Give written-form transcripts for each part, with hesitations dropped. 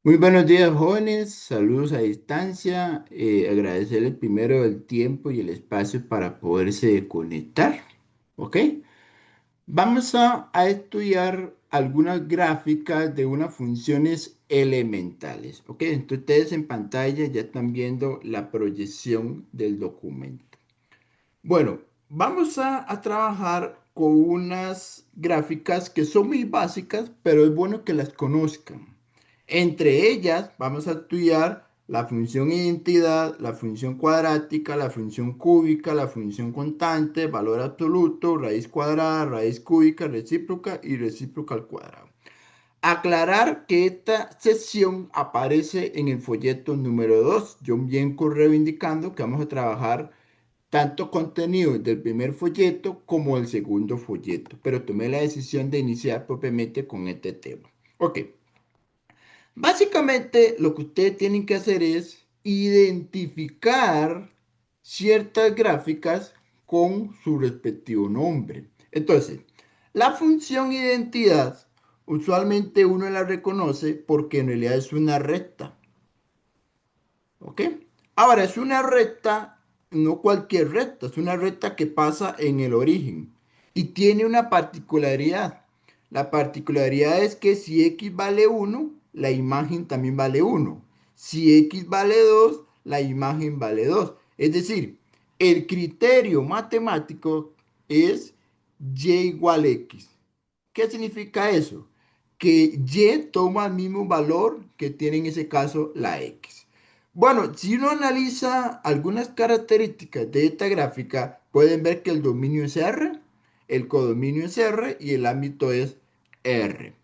Muy buenos días, jóvenes. Saludos a distancia. Agradecerles primero el tiempo y el espacio para poderse conectar. ¿Ok? Vamos a estudiar algunas gráficas de unas funciones elementales. ¿Ok? Entonces ustedes en pantalla ya están viendo la proyección del documento. Bueno, vamos a trabajar con unas gráficas que son muy básicas, pero es bueno que las conozcan. Entre ellas, vamos a estudiar la función identidad, la función cuadrática, la función cúbica, la función constante, valor absoluto, raíz cuadrada, raíz cúbica, recíproca y recíproca al cuadrado. Aclarar que esta sesión aparece en el folleto número 2. Yo envié un correo indicando que vamos a trabajar tanto contenido del primer folleto como el segundo folleto, pero tomé la decisión de iniciar propiamente con este tema. Ok, básicamente lo que ustedes tienen que hacer es identificar ciertas gráficas con su respectivo nombre. Entonces, la función identidad usualmente uno la reconoce porque en realidad es una recta. ¿Ok? Ahora, es una recta, no cualquier recta, es una recta que pasa en el origen y tiene una particularidad. La particularidad es que si x vale 1, la imagen también vale 1. Si x vale 2, la imagen vale 2. Es decir, el criterio matemático es y igual x. ¿Qué significa eso? Que y toma el mismo valor que tiene en ese caso la x. Bueno, si uno analiza algunas características de esta gráfica, pueden ver que el dominio es R, el codominio es R y el ámbito es R.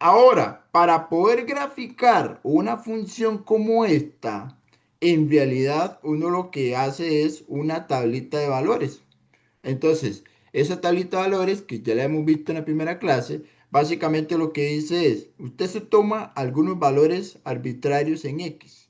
Ahora, para poder graficar una función como esta, en realidad uno lo que hace es una tablita de valores. Entonces, esa tablita de valores que ya la hemos visto en la primera clase, básicamente lo que dice es, usted se toma algunos valores arbitrarios en X,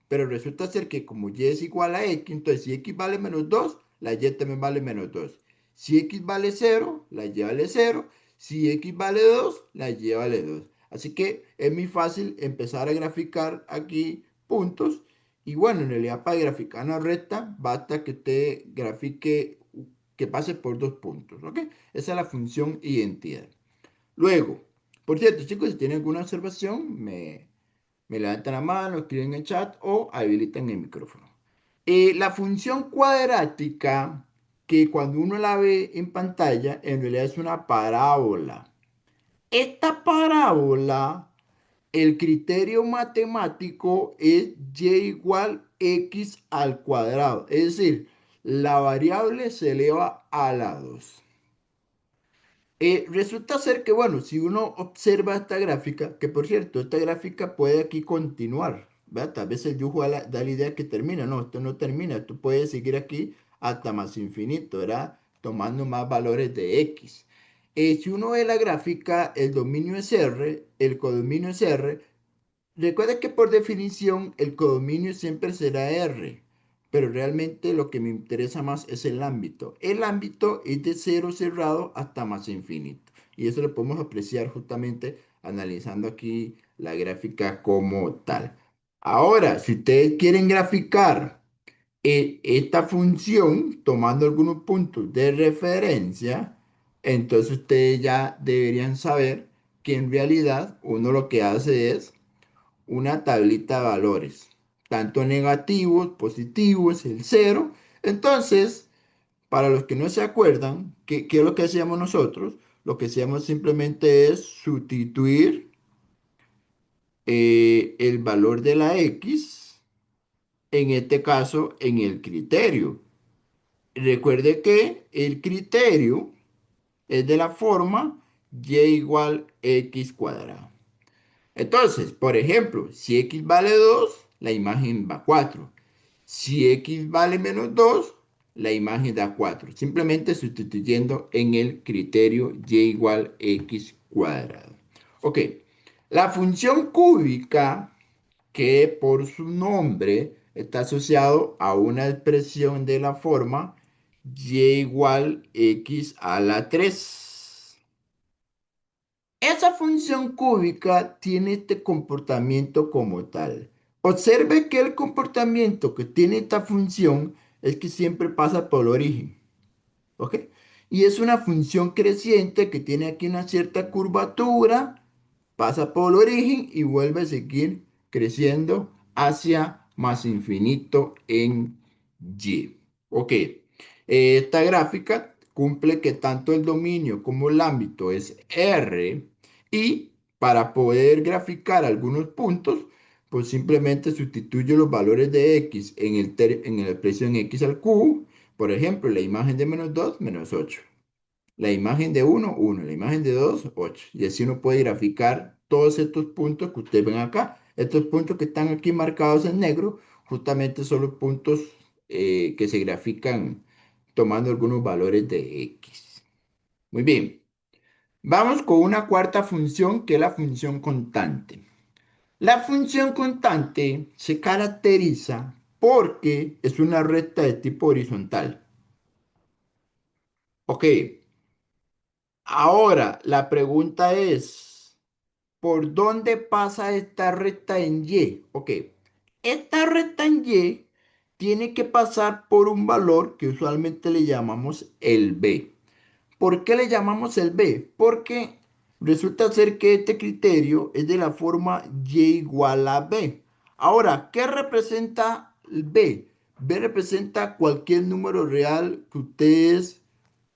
pero resulta ser que como Y es igual a X, entonces si X vale menos 2, la Y también vale menos 2. Si X vale 0, la Y vale 0. Si X vale 2, la Y vale 2. Así que es muy fácil empezar a graficar aquí puntos. Y bueno, en realidad para graficar una recta, basta que usted grafique que pase por dos puntos, ¿ok? Esa es la función identidad. Luego, por cierto, chicos, si tienen alguna observación, me levantan la mano, escriben en el chat o habilitan el micrófono. La función cuadrática, que cuando uno la ve en pantalla, en realidad es una parábola. Esta parábola, el criterio matemático es y igual x al cuadrado. Es decir, la variable se eleva a la 2. Resulta ser que, bueno, si uno observa esta gráfica, que por cierto, esta gráfica puede aquí continuar, ¿verdad? Tal vez el dibujo da la idea que termina, no, esto no termina, esto puede seguir aquí hasta más infinito, ¿verdad? Tomando más valores de X. Si uno ve la gráfica, el dominio es R, el codominio es R. Recuerda que por definición el codominio siempre será R, pero realmente lo que me interesa más es el ámbito. El ámbito es de cero cerrado hasta más infinito. Y eso lo podemos apreciar justamente analizando aquí la gráfica como tal. Ahora, si ustedes quieren graficar esta función tomando algunos puntos de referencia, entonces ustedes ya deberían saber que en realidad uno lo que hace es una tablita de valores, tanto negativos, positivos, el cero. Entonces, para los que no se acuerdan, ¿qué es lo que hacíamos nosotros? Lo que hacíamos simplemente es sustituir el valor de la X, en este caso, en el criterio. Recuerde que el criterio es de la forma y igual x cuadrado. Entonces, por ejemplo, si x vale 2, la imagen va 4. Si x vale menos 2, la imagen da 4. Simplemente sustituyendo en el criterio y igual x cuadrado. Ok, la función cúbica, que por su nombre está asociado a una expresión de la forma y igual x a la 3. Esa función cúbica tiene este comportamiento como tal. Observe que el comportamiento que tiene esta función es que siempre pasa por el origen. ¿Ok? Y es una función creciente que tiene aquí una cierta curvatura, pasa por el origen y vuelve a seguir creciendo hacia más infinito en Y. Ok, esta gráfica cumple que tanto el dominio como el ámbito es R y para poder graficar algunos puntos, pues simplemente sustituyo los valores de X en la expresión X al cubo. Por ejemplo, la imagen de -2, -8. La imagen de 1, 1. La imagen de 2, 8. Y así uno puede graficar todos estos puntos que ustedes ven acá. Estos puntos que están aquí marcados en negro, justamente son los puntos que se grafican tomando algunos valores de X. Muy bien. Vamos con una cuarta función que es la función constante. La función constante se caracteriza porque es una recta de tipo horizontal. Ok, ahora la pregunta es, ¿por dónde pasa esta recta en Y? Ok, esta recta en Y tiene que pasar por un valor que usualmente le llamamos el B. ¿Por qué le llamamos el B? Porque resulta ser que este criterio es de la forma Y igual a B. Ahora, ¿qué representa el B? B representa cualquier número real que ustedes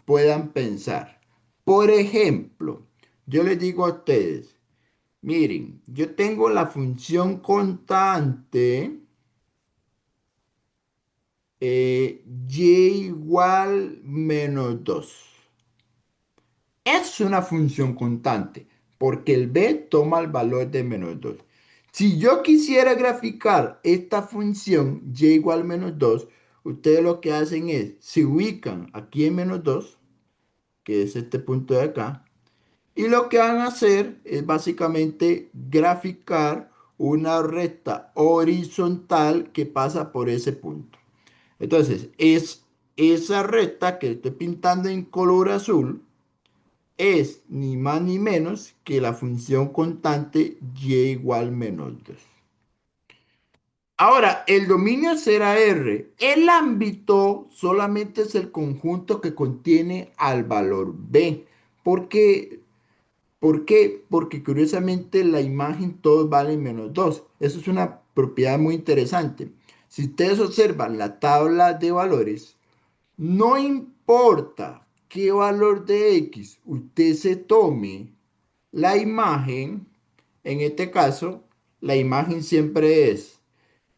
puedan pensar. Por ejemplo, yo les digo a ustedes, miren, yo tengo la función constante Y igual -2. Es una función constante porque el b toma el valor de -2. Si yo quisiera graficar esta función y igual -2, ustedes lo que hacen es, se ubican aquí en -2, que es este punto de acá, y lo que van a hacer es básicamente graficar una recta horizontal que pasa por ese punto. Entonces, es esa recta que estoy pintando en color azul es ni más ni menos que la función constante y igual -2. Ahora, el dominio será R. El ámbito solamente es el conjunto que contiene al valor B. ¿Por qué? ¿Por qué? Porque curiosamente la imagen todos valen -2. Eso es una propiedad muy interesante. Si ustedes observan la tabla de valores, no importa qué valor de X usted se tome, la imagen, en este caso, la imagen siempre es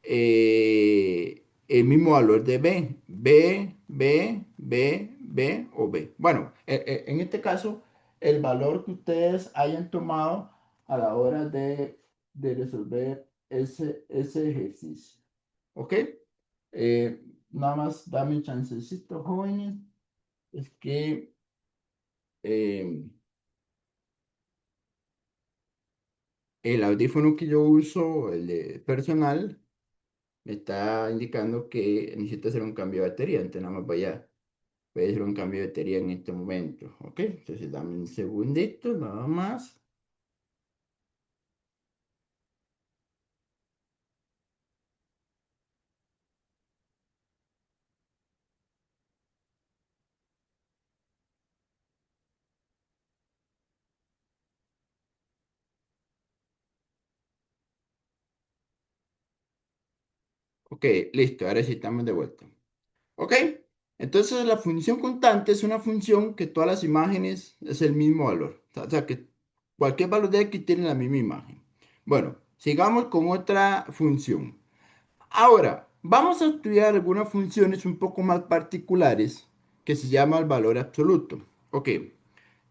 el mismo valor de B. B o B. Bueno, en este caso, el valor que ustedes hayan tomado a la hora de resolver ese ejercicio. ¿Ok? Nada más dame un chancecito, jóvenes. Es que eh, el audífono que yo uso, el de personal, me está indicando que necesito hacer un cambio de batería. Entonces nada más voy a hacer un cambio de batería en este momento. ¿Ok? Entonces dame un segundito, nada más. Ok, listo, ahora sí estamos de vuelta. ¿Ok? Entonces la función constante es una función que todas las imágenes es el mismo valor. O sea que cualquier valor de X tiene la misma imagen. Bueno, sigamos con otra función. Ahora, vamos a estudiar algunas funciones un poco más particulares que se llama el valor absoluto. Ok,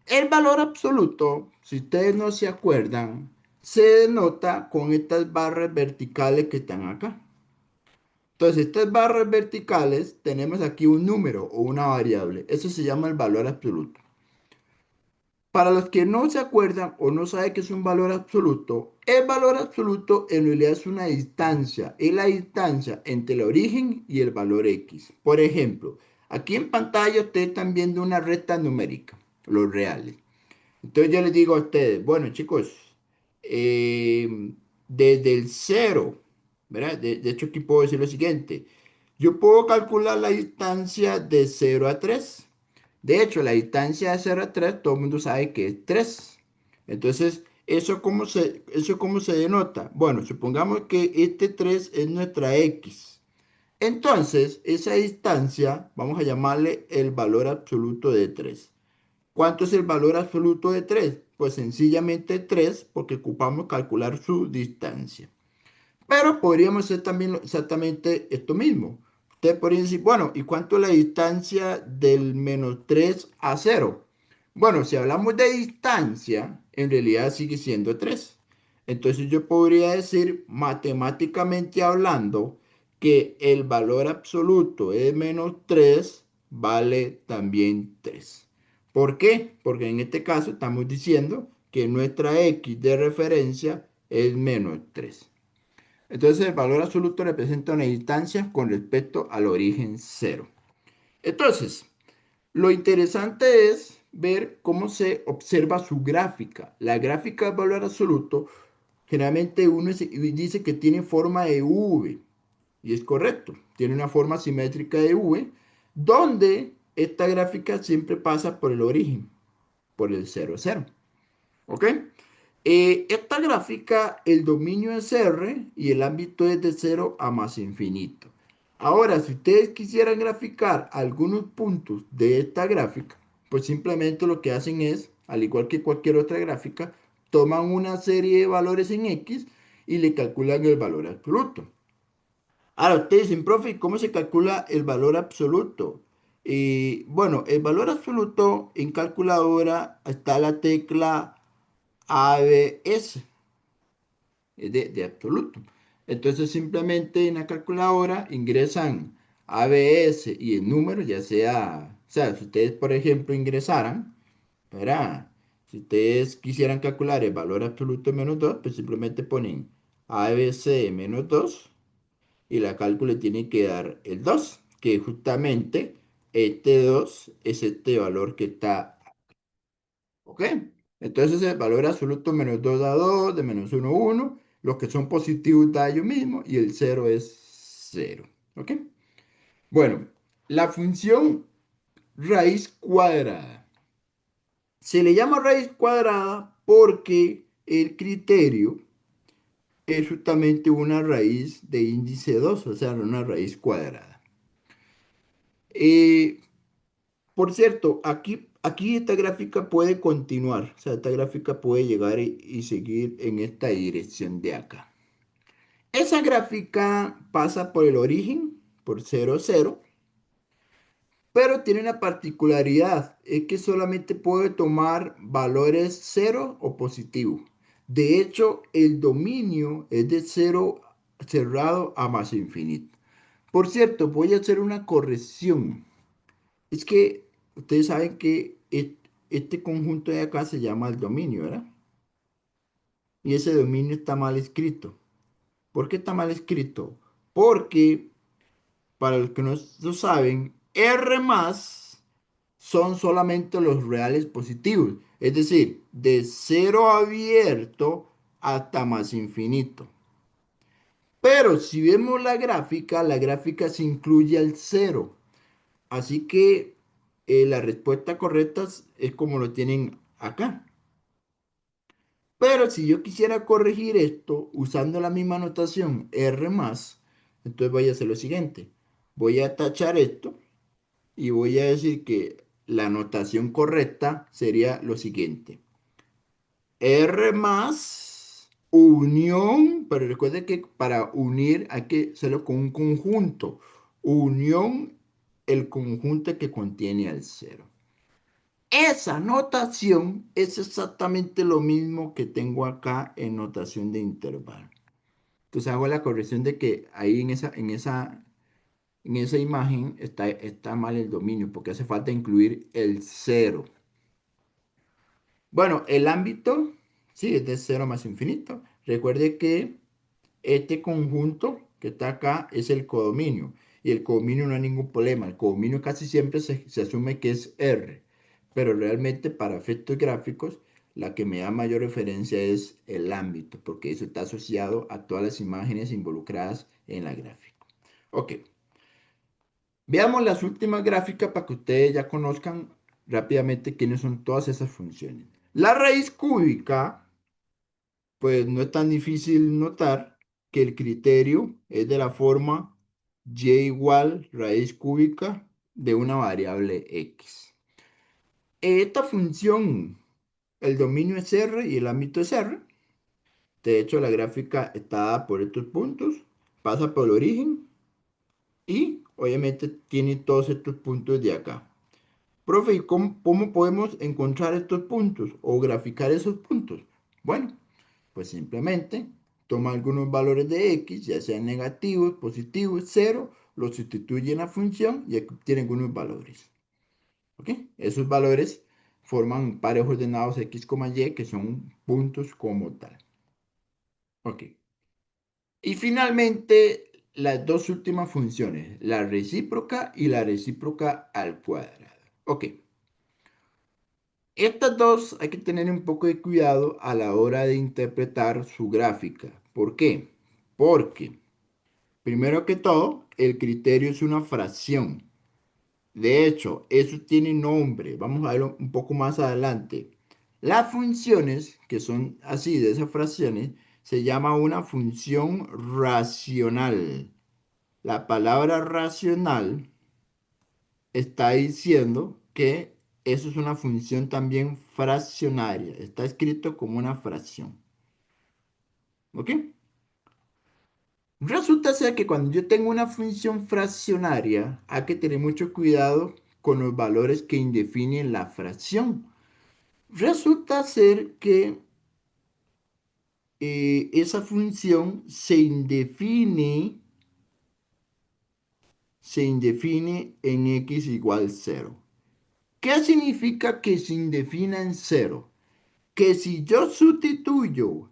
el valor absoluto, si ustedes no se acuerdan, se denota con estas barras verticales que están acá. Entonces, estas barras verticales tenemos aquí un número o una variable. Eso se llama el valor absoluto. Para los que no se acuerdan o no saben qué es un valor absoluto, el valor absoluto en realidad es una distancia. Es la distancia entre el origen y el valor X. Por ejemplo, aquí en pantalla ustedes están viendo una recta numérica, los reales. Entonces yo les digo a ustedes, bueno chicos, eh, desde el cero, ¿verdad? De hecho aquí puedo decir lo siguiente, yo puedo calcular la distancia de 0 a 3. De hecho, la distancia de 0 a 3, todo el mundo sabe que es 3. Entonces, ¿eso cómo se denota? Bueno, supongamos que este 3 es nuestra X. Entonces, esa distancia, vamos a llamarle el valor absoluto de 3. ¿Cuánto es el valor absoluto de 3? Pues sencillamente 3 porque ocupamos calcular su distancia. Pero podríamos hacer también exactamente esto mismo. Ustedes podrían decir, bueno, ¿y cuánto es la distancia del -3 a 0? Bueno, si hablamos de distancia, en realidad sigue siendo 3. Entonces yo podría decir, matemáticamente hablando, que el valor absoluto de -3 vale también 3. ¿Por qué? Porque en este caso estamos diciendo que nuestra X de referencia es -3. Entonces el valor absoluto representa una distancia con respecto al origen cero. Entonces, lo interesante es ver cómo se observa su gráfica. La gráfica del valor absoluto, generalmente uno dice que tiene forma de V, y es correcto, tiene una forma simétrica de V, donde esta gráfica siempre pasa por el origen, por el 0, 0. ¿Ok? Esta gráfica, el dominio es R y el ámbito es de 0 a más infinito. Ahora, si ustedes quisieran graficar algunos puntos de esta gráfica, pues simplemente lo que hacen es, al igual que cualquier otra gráfica, toman una serie de valores en X y le calculan el valor absoluto. Ahora, ustedes dicen, profe, ¿cómo se calcula el valor absoluto? Bueno, el valor absoluto en calculadora está la tecla ABS, es de absoluto. Entonces simplemente en la calculadora ingresan ABS y el número, ya sea, o sea, si ustedes por ejemplo ingresaran, ¿verdad? Si ustedes quisieran calcular el valor absoluto de -2, pues simplemente ponen ABC -2 y la cálculo tiene que dar el 2, que justamente este 2 es este valor que está. ¿Ok? Entonces el valor absoluto -2 da 2, de -1 1, los que son positivos da ellos mismos y el 0 es 0. ¿Ok? Bueno, la función raíz cuadrada. Se le llama raíz cuadrada porque el criterio es justamente una raíz de índice 2, o sea, una raíz cuadrada. Eh, Por cierto, aquí esta gráfica puede continuar, o sea, esta gráfica puede llegar y seguir en esta dirección de acá. Esa gráfica pasa por el origen, por 0, 0, pero tiene una particularidad, es que solamente puede tomar valores 0 o positivos. De hecho, el dominio es de 0 cerrado a más infinito. Por cierto, voy a hacer una corrección. Es que ustedes saben que este conjunto de acá se llama el dominio, ¿verdad? Y ese dominio está mal escrito. ¿Por qué está mal escrito? Porque, para los que no lo saben, R más son solamente los reales positivos. Es decir, de cero abierto hasta más infinito. Pero si vemos la gráfica se incluye al cero. Así que la respuesta correcta es como lo tienen acá. Pero si yo quisiera corregir esto usando la misma notación R más, entonces voy a hacer lo siguiente. Voy a tachar esto y voy a decir que la notación correcta sería lo siguiente. R más unión, pero recuerde que para unir hay que hacerlo con un conjunto. Unión, el conjunto que contiene al cero. Esa notación es exactamente lo mismo que tengo acá en notación de intervalo. Entonces hago la corrección de que ahí en esa imagen está mal el dominio porque hace falta incluir el cero. Bueno, el ámbito, sí, es de 0 más infinito. Recuerde que este conjunto que está acá es el codominio. Y el codominio no hay ningún problema. El codominio casi siempre se asume que es R. Pero realmente para efectos gráficos la que me da mayor referencia es el ámbito, porque eso está asociado a todas las imágenes involucradas en la gráfica. Ok, veamos las últimas gráficas para que ustedes ya conozcan rápidamente quiénes son todas esas funciones. La raíz cúbica, pues no es tan difícil notar que el criterio es de la forma y igual raíz cúbica de una variable x. Esta función, el dominio es R y el ámbito es R. De hecho, la gráfica está dada por estos puntos, pasa por el origen y obviamente tiene todos estos puntos de acá. Profe, ¿y cómo podemos encontrar estos puntos o graficar esos puntos? Bueno, pues simplemente toma algunos valores de x, ya sean negativos, positivos, cero, los sustituye en la función y aquí obtienen algunos valores. ¿Ok? Esos valores forman pares ordenados x, y, que son puntos como tal. Ok. Y finalmente, las dos últimas funciones, la recíproca y la recíproca al cuadrado. Ok. Estas dos hay que tener un poco de cuidado a la hora de interpretar su gráfica. ¿Por qué? Porque, primero que todo, el criterio es una fracción. De hecho, eso tiene nombre. Vamos a verlo un poco más adelante. Las funciones, que son así, de esas fracciones, se llama una función racional. La palabra racional está diciendo que eso es una función también fraccionaria. Está escrito como una fracción. ¿Ok? Resulta ser que cuando yo tengo una función fraccionaria, hay que tener mucho cuidado con los valores que indefinen la fracción. Resulta ser que esa función se indefine en x igual 0. ¿Qué significa que se indefina en 0? Que si yo sustituyo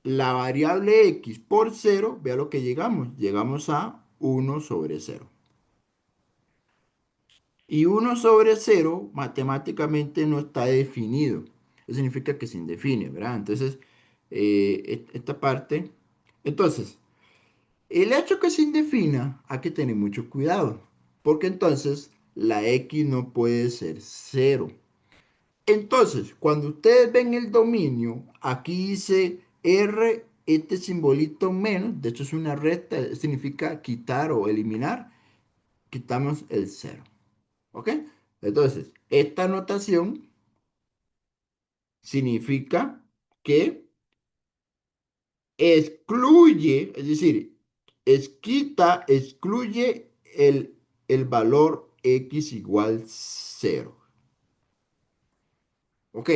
la variable x por 0, vea lo que llegamos. Llegamos a 1/0. Y 1/0 matemáticamente no está definido. Eso significa que se indefine, ¿verdad? Entonces, esta parte. Entonces, el hecho que se indefina, hay que tener mucho cuidado. Porque entonces la x no puede ser 0. Entonces, cuando ustedes ven el dominio, aquí dice R, este simbolito menos, de hecho es una recta, significa quitar o eliminar, quitamos el 0. ¿Ok? Entonces, esta notación significa que excluye, es decir, excluye el valor x igual 0. ¿Ok?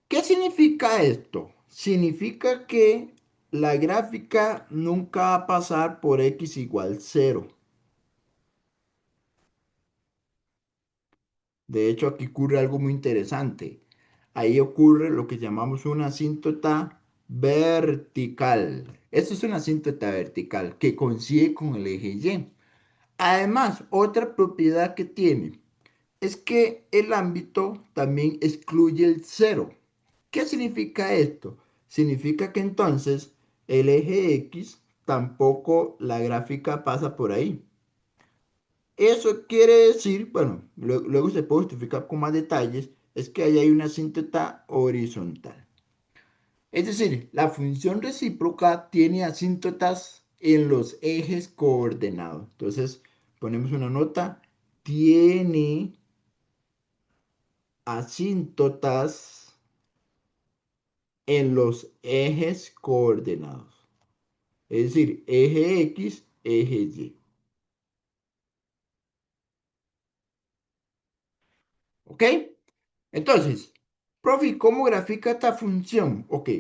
¿Qué significa esto? Significa que la gráfica nunca va a pasar por x igual 0. De hecho, aquí ocurre algo muy interesante. Ahí ocurre lo que llamamos una asíntota vertical. Esto es una asíntota vertical que coincide con el eje Y. Además, otra propiedad que tiene es que el ámbito también excluye el 0. ¿Qué significa esto? Significa que entonces el eje X tampoco la gráfica pasa por ahí. Eso quiere decir, bueno, luego se puede justificar con más detalles, es que ahí hay una asíntota horizontal. Es decir, la función recíproca tiene asíntotas en los ejes coordenados. Entonces, ponemos una nota, tiene asíntotas en los ejes coordenados. Es decir, eje X, eje Y. ¿Ok? Entonces, profe, ¿cómo grafica esta función? Ok,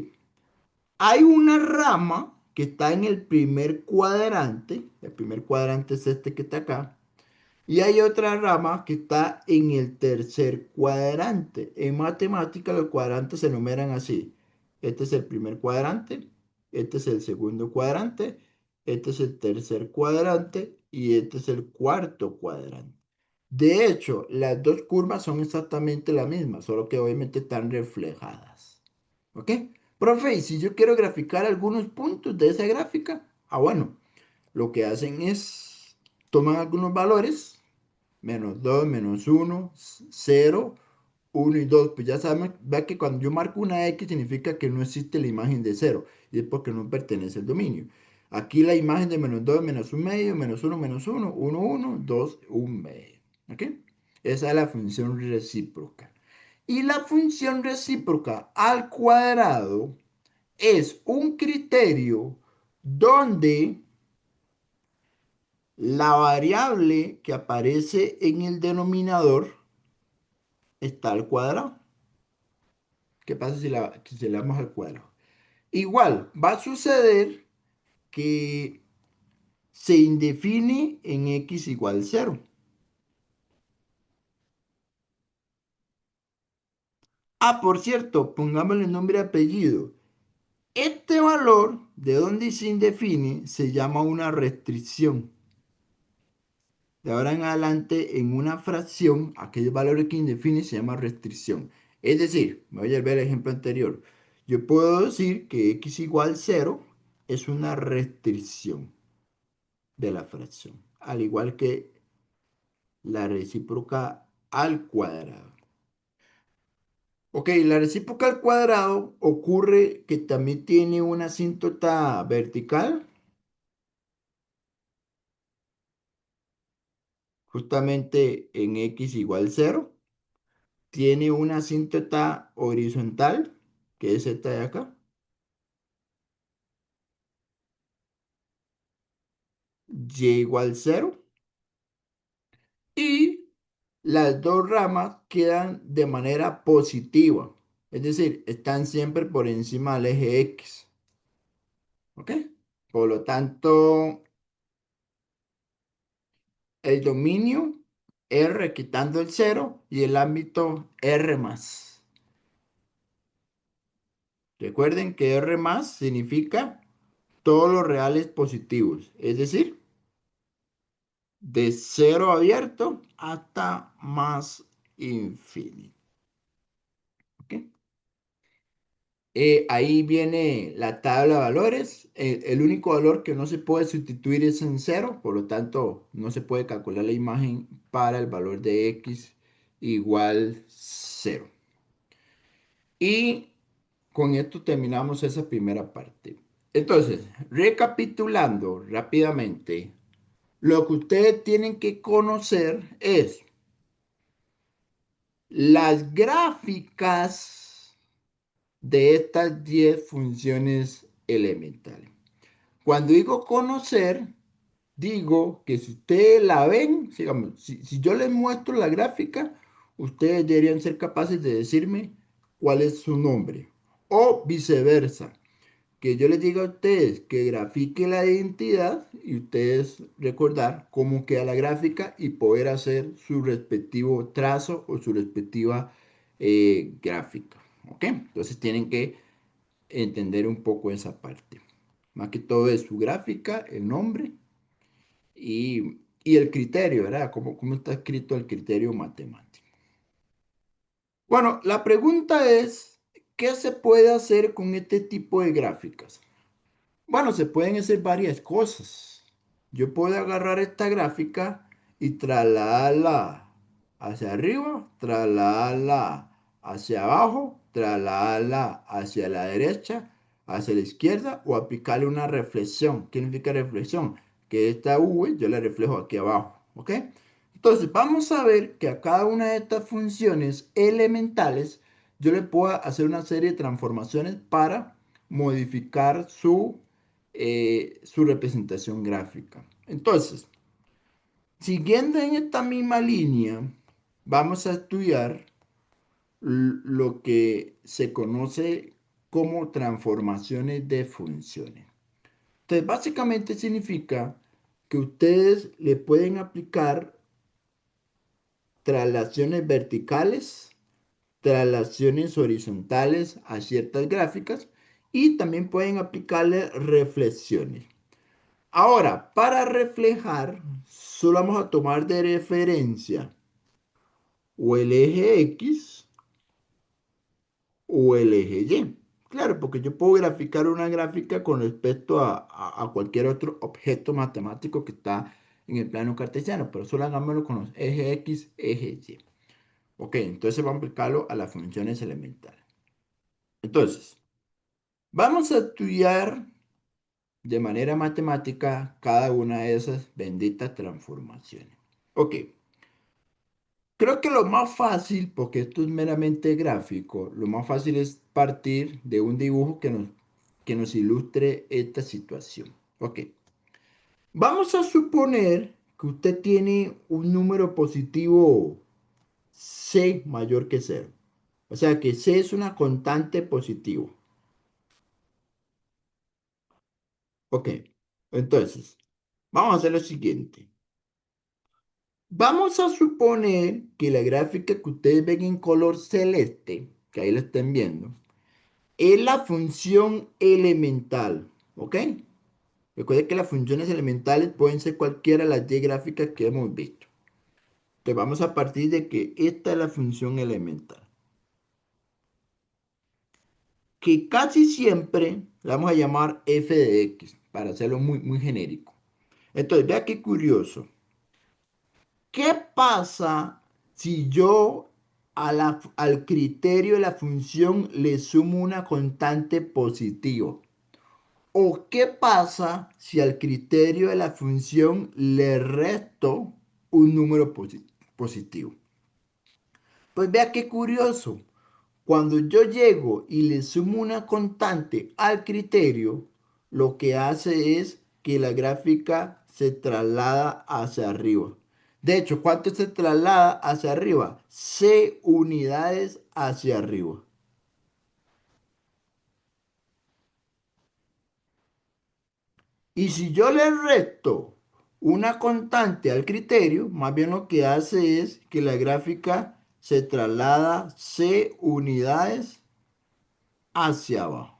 hay una rama que está en el primer cuadrante es este que está acá, y hay otra rama que está en el tercer cuadrante. En matemática los cuadrantes se numeran así. Este es el primer cuadrante, este es el segundo cuadrante, este es el tercer cuadrante y este es el cuarto cuadrante. De hecho, las dos curvas son exactamente la misma, solo que obviamente están reflejadas. ¿Ok? Profe, y si yo quiero graficar algunos puntos de esa gráfica, bueno, lo que hacen es toman algunos valores, -2, -1, 0, 1 y 2. Pues ya saben, vea que cuando yo marco una X significa que no existe la imagen de 0 y es porque no pertenece al dominio. Aquí la imagen de -2, -1 medio, -1, -1, 1, 1, 2, 1 medio. ¿Ok? Esa es la función recíproca. Y la función recíproca al cuadrado es un criterio donde la variable que aparece en el denominador está al cuadrado. ¿Qué pasa si le damos al cuadrado? Igual, va a suceder que se indefine en x igual 0. Por cierto, pongámosle nombre y apellido. Este valor, de donde se indefine, se llama una restricción. De ahora en adelante, en una fracción, aquellos valores que indefine se llama restricción. Es decir, me voy a ver el ejemplo anterior. Yo puedo decir que x igual 0 es una restricción de la fracción, al igual que la recíproca al cuadrado. Ok, la recíproca al cuadrado ocurre que también tiene una asíntota vertical, justamente en x igual 0. Tiene una asíntota horizontal, que es esta de acá, y igual 0. Y las dos ramas quedan de manera positiva, es decir, están siempre por encima del eje X. ¿Ok? Por lo tanto, el dominio R quitando el 0 y el ámbito R más. Recuerden que R más significa todos los reales positivos, es decir, de 0 abierto hasta más infinito. ¿Ok? Ahí viene la tabla de valores. El único valor que no se puede sustituir es en 0, por lo tanto no se puede calcular la imagen para el valor de x igual 0. Y con esto terminamos esa primera parte. Entonces, recapitulando rápidamente, lo que ustedes tienen que conocer es las gráficas de estas 10 funciones elementales. Cuando digo conocer, digo que si ustedes la ven, digamos, si yo les muestro la gráfica, ustedes deberían ser capaces de decirme cuál es su nombre. O viceversa, que yo les diga a ustedes que grafique la identidad y ustedes recordar cómo queda la gráfica y poder hacer su respectivo trazo o su respectiva gráfica. ¿Ok? Entonces tienen que entender un poco esa parte. Más que todo es su gráfica, el nombre y el criterio, ¿verdad? ¿Cómo está escrito el criterio matemático? Bueno, la pregunta es, ¿qué se puede hacer con este tipo de gráficas? Bueno, se pueden hacer varias cosas. Yo puedo agarrar esta gráfica y trasladarla hacia arriba, trasladarla hacia abajo, trasladarla hacia la derecha, hacia la izquierda o aplicarle una reflexión. ¿Qué significa reflexión? Que esta V yo la reflejo aquí abajo. ¿Ok? Entonces, vamos a ver que a cada una de estas funciones elementales yo le puedo hacer una serie de transformaciones para modificar su representación gráfica. Entonces, siguiendo en esta misma línea, vamos a estudiar lo que se conoce como transformaciones de funciones. Entonces, básicamente significa que ustedes le pueden aplicar traslaciones verticales, traslaciones horizontales a ciertas gráficas y también pueden aplicarle reflexiones. Ahora, para reflejar, solo vamos a tomar de referencia o el eje X o el eje Y. Claro, porque yo puedo graficar una gráfica con respecto a cualquier otro objeto matemático que está en el plano cartesiano, pero solo hagámoslo con los eje X, eje Y. Ok, entonces vamos a aplicarlo a las funciones elementales. Entonces, vamos a estudiar de manera matemática cada una de esas benditas transformaciones. Ok, creo que lo más fácil, porque esto es meramente gráfico, lo más fácil es partir de un dibujo que nos ilustre esta situación. Ok, vamos a suponer que usted tiene un número positivo C mayor que cero. O sea que C es una constante positiva. Ok, entonces, vamos a hacer lo siguiente. Vamos a suponer que la gráfica que ustedes ven en color celeste, que ahí la están viendo, es la función elemental, ¿ok? Recuerden que las funciones elementales pueden ser cualquiera de las 10 gráficas que hemos visto. Entonces vamos a partir de que esta es la función elemental, que casi siempre la vamos a llamar f de x, para hacerlo muy, muy genérico. Entonces, vea qué curioso. ¿Qué pasa si yo al criterio de la función le sumo una constante positiva? ¿O qué pasa si al criterio de la función le resto un número positivo? Pues vea qué curioso. Cuando yo llego y le sumo una constante al criterio, lo que hace es que la gráfica se traslada hacia arriba. De hecho, ¿cuánto se traslada hacia arriba? C unidades hacia arriba. Y si yo le resto una constante al criterio, más bien lo que hace es que la gráfica se traslada C unidades hacia abajo.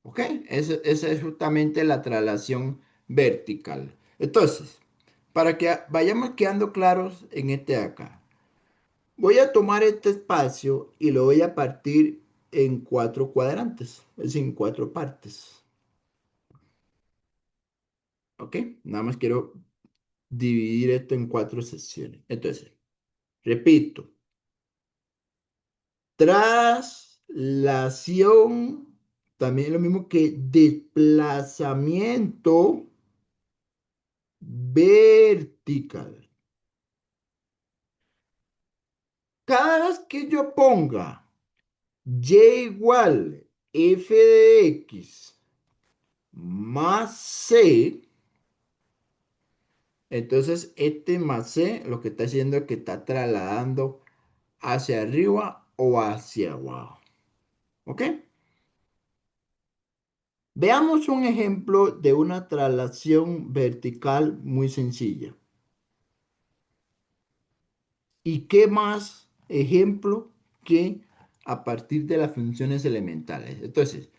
¿Ok? Esa es justamente la traslación vertical. Entonces, para que vayamos quedando claros en este de acá, voy a tomar este espacio y lo voy a partir en 4 cuadrantes, es decir, en 4 partes. ¿Ok? Nada más quiero dividir esto en 4 secciones. Entonces, repito, traslación, también lo mismo que desplazamiento vertical. Cada vez que yo ponga y igual f de x más c, entonces este más c lo que está haciendo es que está trasladando hacia arriba o hacia abajo. ¿Ok? Veamos un ejemplo de una traslación vertical muy sencilla. ¿Y qué más ejemplo que a partir de las funciones elementales? Entonces,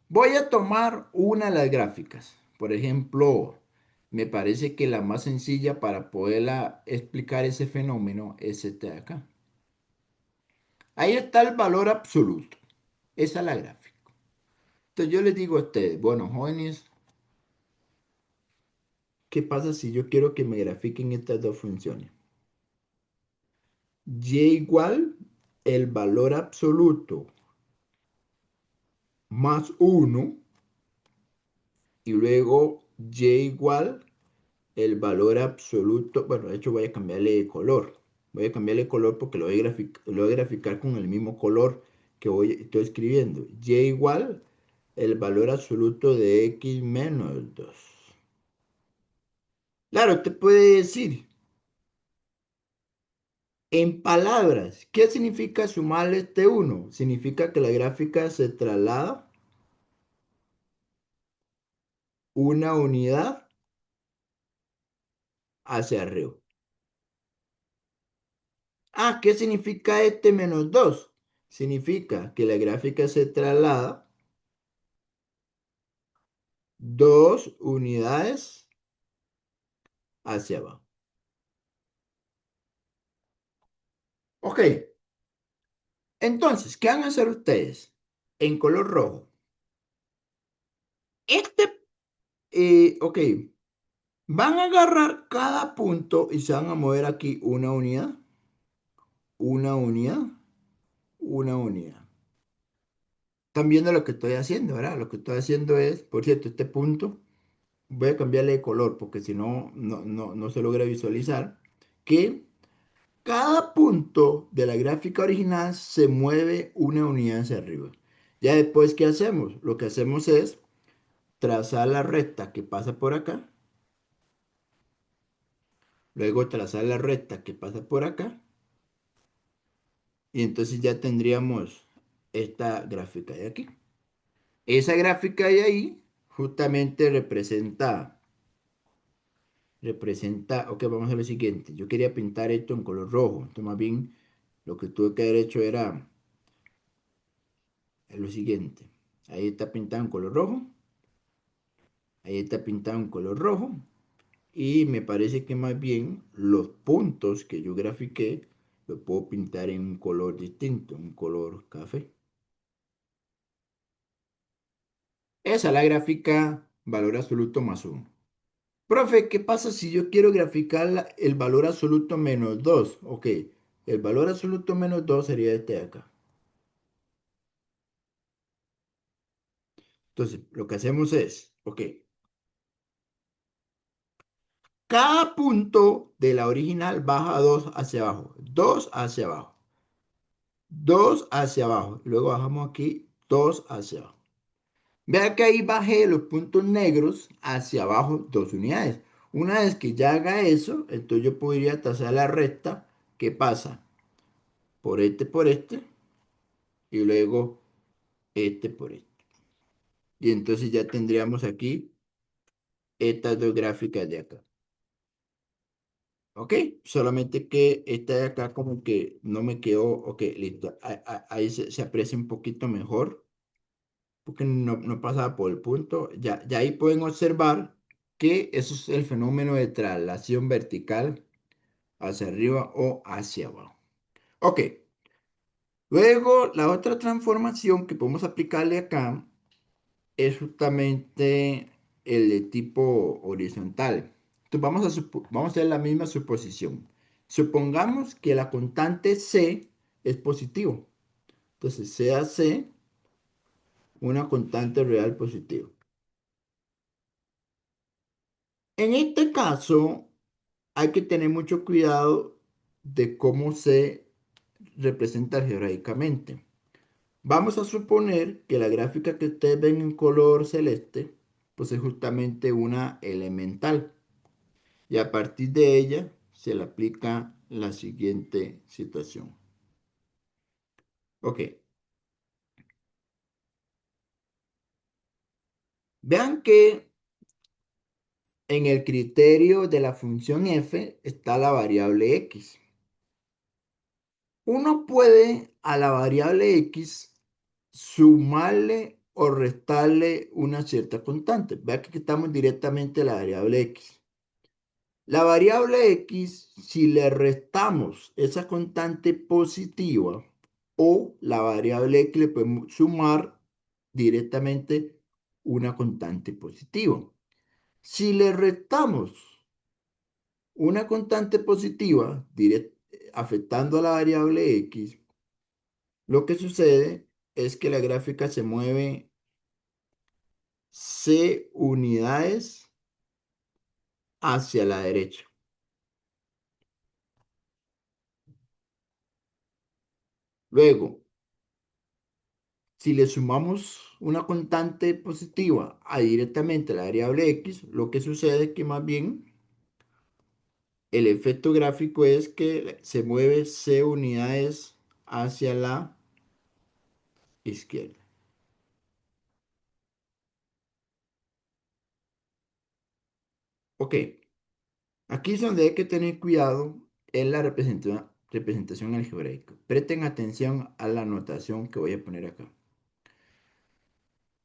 voy a tomar una de las gráficas. Por ejemplo, me parece que la más sencilla para poderla explicar ese fenómeno es esta de acá. Ahí está el valor absoluto. Esa es la gráfica. Entonces yo les digo a ustedes, bueno, jóvenes, ¿qué pasa si yo quiero que me grafiquen estas dos funciones? Y igual el valor absoluto más 1 y luego y igual el valor absoluto. Bueno, de hecho voy a cambiarle de color. Voy a cambiarle de color porque lo voy a graficar con el mismo color que estoy escribiendo. Y igual el valor absoluto de x menos 2. Claro, te puede decir, en palabras, ¿qué significa sumarle este 1? Significa que la gráfica se traslada una unidad hacia arriba. Ah, ¿qué significa este menos 2? Significa que la gráfica se traslada 2 unidades hacia abajo. Ok, entonces, ¿qué van a hacer ustedes? En color rojo. Ok, van a agarrar cada punto y se van a mover aquí una unidad, una unidad. Están viendo lo que estoy haciendo, ¿verdad? Lo que estoy haciendo es, por cierto, este punto, voy a cambiarle de color porque si no, no se logra visualizar, que cada punto de la gráfica original se mueve una unidad hacia arriba. Ya después, ¿qué hacemos? Lo que hacemos es trazar la recta que pasa por acá, luego trazar la recta que pasa por acá, y entonces ya tendríamos esta gráfica de aquí. Esa gráfica de ahí justamente ok, vamos a hacer lo siguiente. Yo quería pintar esto en color rojo, entonces más bien lo que tuve que haber hecho era lo siguiente. Ahí está pintado en color rojo, ahí está pintado en color rojo, y me parece que más bien los puntos que yo grafiqué los puedo pintar en un color distinto, un color café. Esa es la gráfica valor absoluto más 1. Profe, ¿qué pasa si yo quiero graficar el valor absoluto menos 2? Ok, el valor absoluto menos 2 sería este de acá. Entonces, lo que hacemos es, ok, cada punto de la original baja 2 hacia abajo, 2 hacia abajo, 2 hacia abajo. Luego bajamos aquí 2 hacia abajo. Vea que ahí bajé los puntos negros hacia abajo 2 unidades. Una vez que ya haga eso, entonces yo podría trazar la recta que pasa por este, y luego este por este. Y entonces ya tendríamos aquí estas dos gráficas de acá. ¿Ok? Solamente que esta de acá como que no me quedó. Ok, listo. Ahí se aprecia un poquito mejor porque no pasaba por el punto. Ya ahí pueden observar que eso es el fenómeno de traslación vertical hacia arriba o hacia abajo. Ok. Luego, la otra transformación que podemos aplicarle acá es justamente el de tipo horizontal. Entonces vamos a hacer la misma suposición. Supongamos que la constante C es positivo. Entonces sea C una constante real positiva. En este caso hay que tener mucho cuidado de cómo se representa algebraicamente. Vamos a suponer que la gráfica que ustedes ven en color celeste pues es justamente una elemental. Y a partir de ella se le aplica la siguiente situación. Ok, vean que en el criterio de la función f está la variable x. Uno puede a la variable x sumarle o restarle una cierta constante. Vean que aquí estamos directamente a la variable x. La variable x, si le restamos esa constante positiva o la variable x le podemos sumar directamente una constante positiva. Si le restamos una constante positiva afectando a la variable x, lo que sucede es que la gráfica se mueve c unidades hacia la derecha. Luego, si le sumamos una constante positiva a directamente la variable x, lo que sucede es que más bien el efecto gráfico es que se mueve c unidades hacia la izquierda. Ok, aquí es donde hay que tener cuidado en la representación algebraica. Presten atención a la notación que voy a poner acá.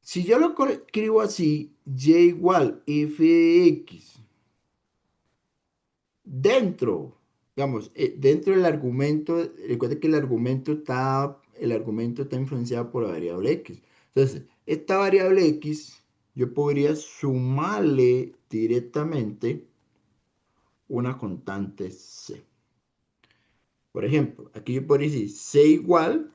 Si yo lo escribo así, y igual f de x dentro, digamos, dentro del argumento, recuerda que el argumento está influenciado por la variable x. Entonces, esta variable x, yo podría sumarle directamente una constante c. Por ejemplo, aquí yo podría decir c igual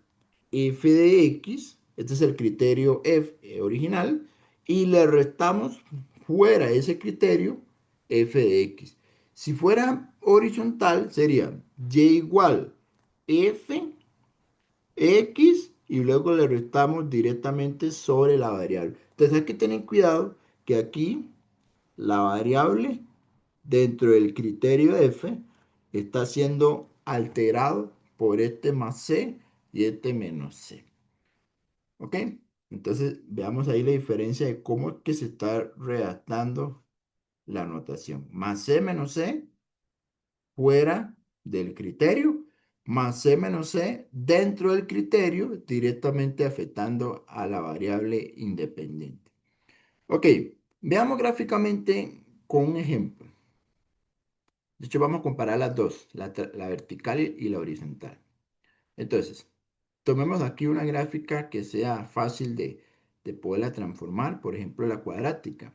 f de x, este es el criterio f original, y le restamos fuera de ese criterio f de x. Si fuera horizontal, sería y igual f x y luego le restamos directamente sobre la variable. Entonces hay que tener cuidado que aquí la variable dentro del criterio f está siendo alterado por este más c y este menos c. ¿Ok? Entonces veamos ahí la diferencia de cómo es que se está redactando la notación. Más c menos c fuera del criterio, más c menos c dentro del criterio, directamente afectando a la variable independiente. Ok, veamos gráficamente con un ejemplo. De hecho, vamos a comparar las dos, la vertical y la horizontal. Entonces, tomemos aquí una gráfica que sea fácil de poderla transformar, por ejemplo, la cuadrática.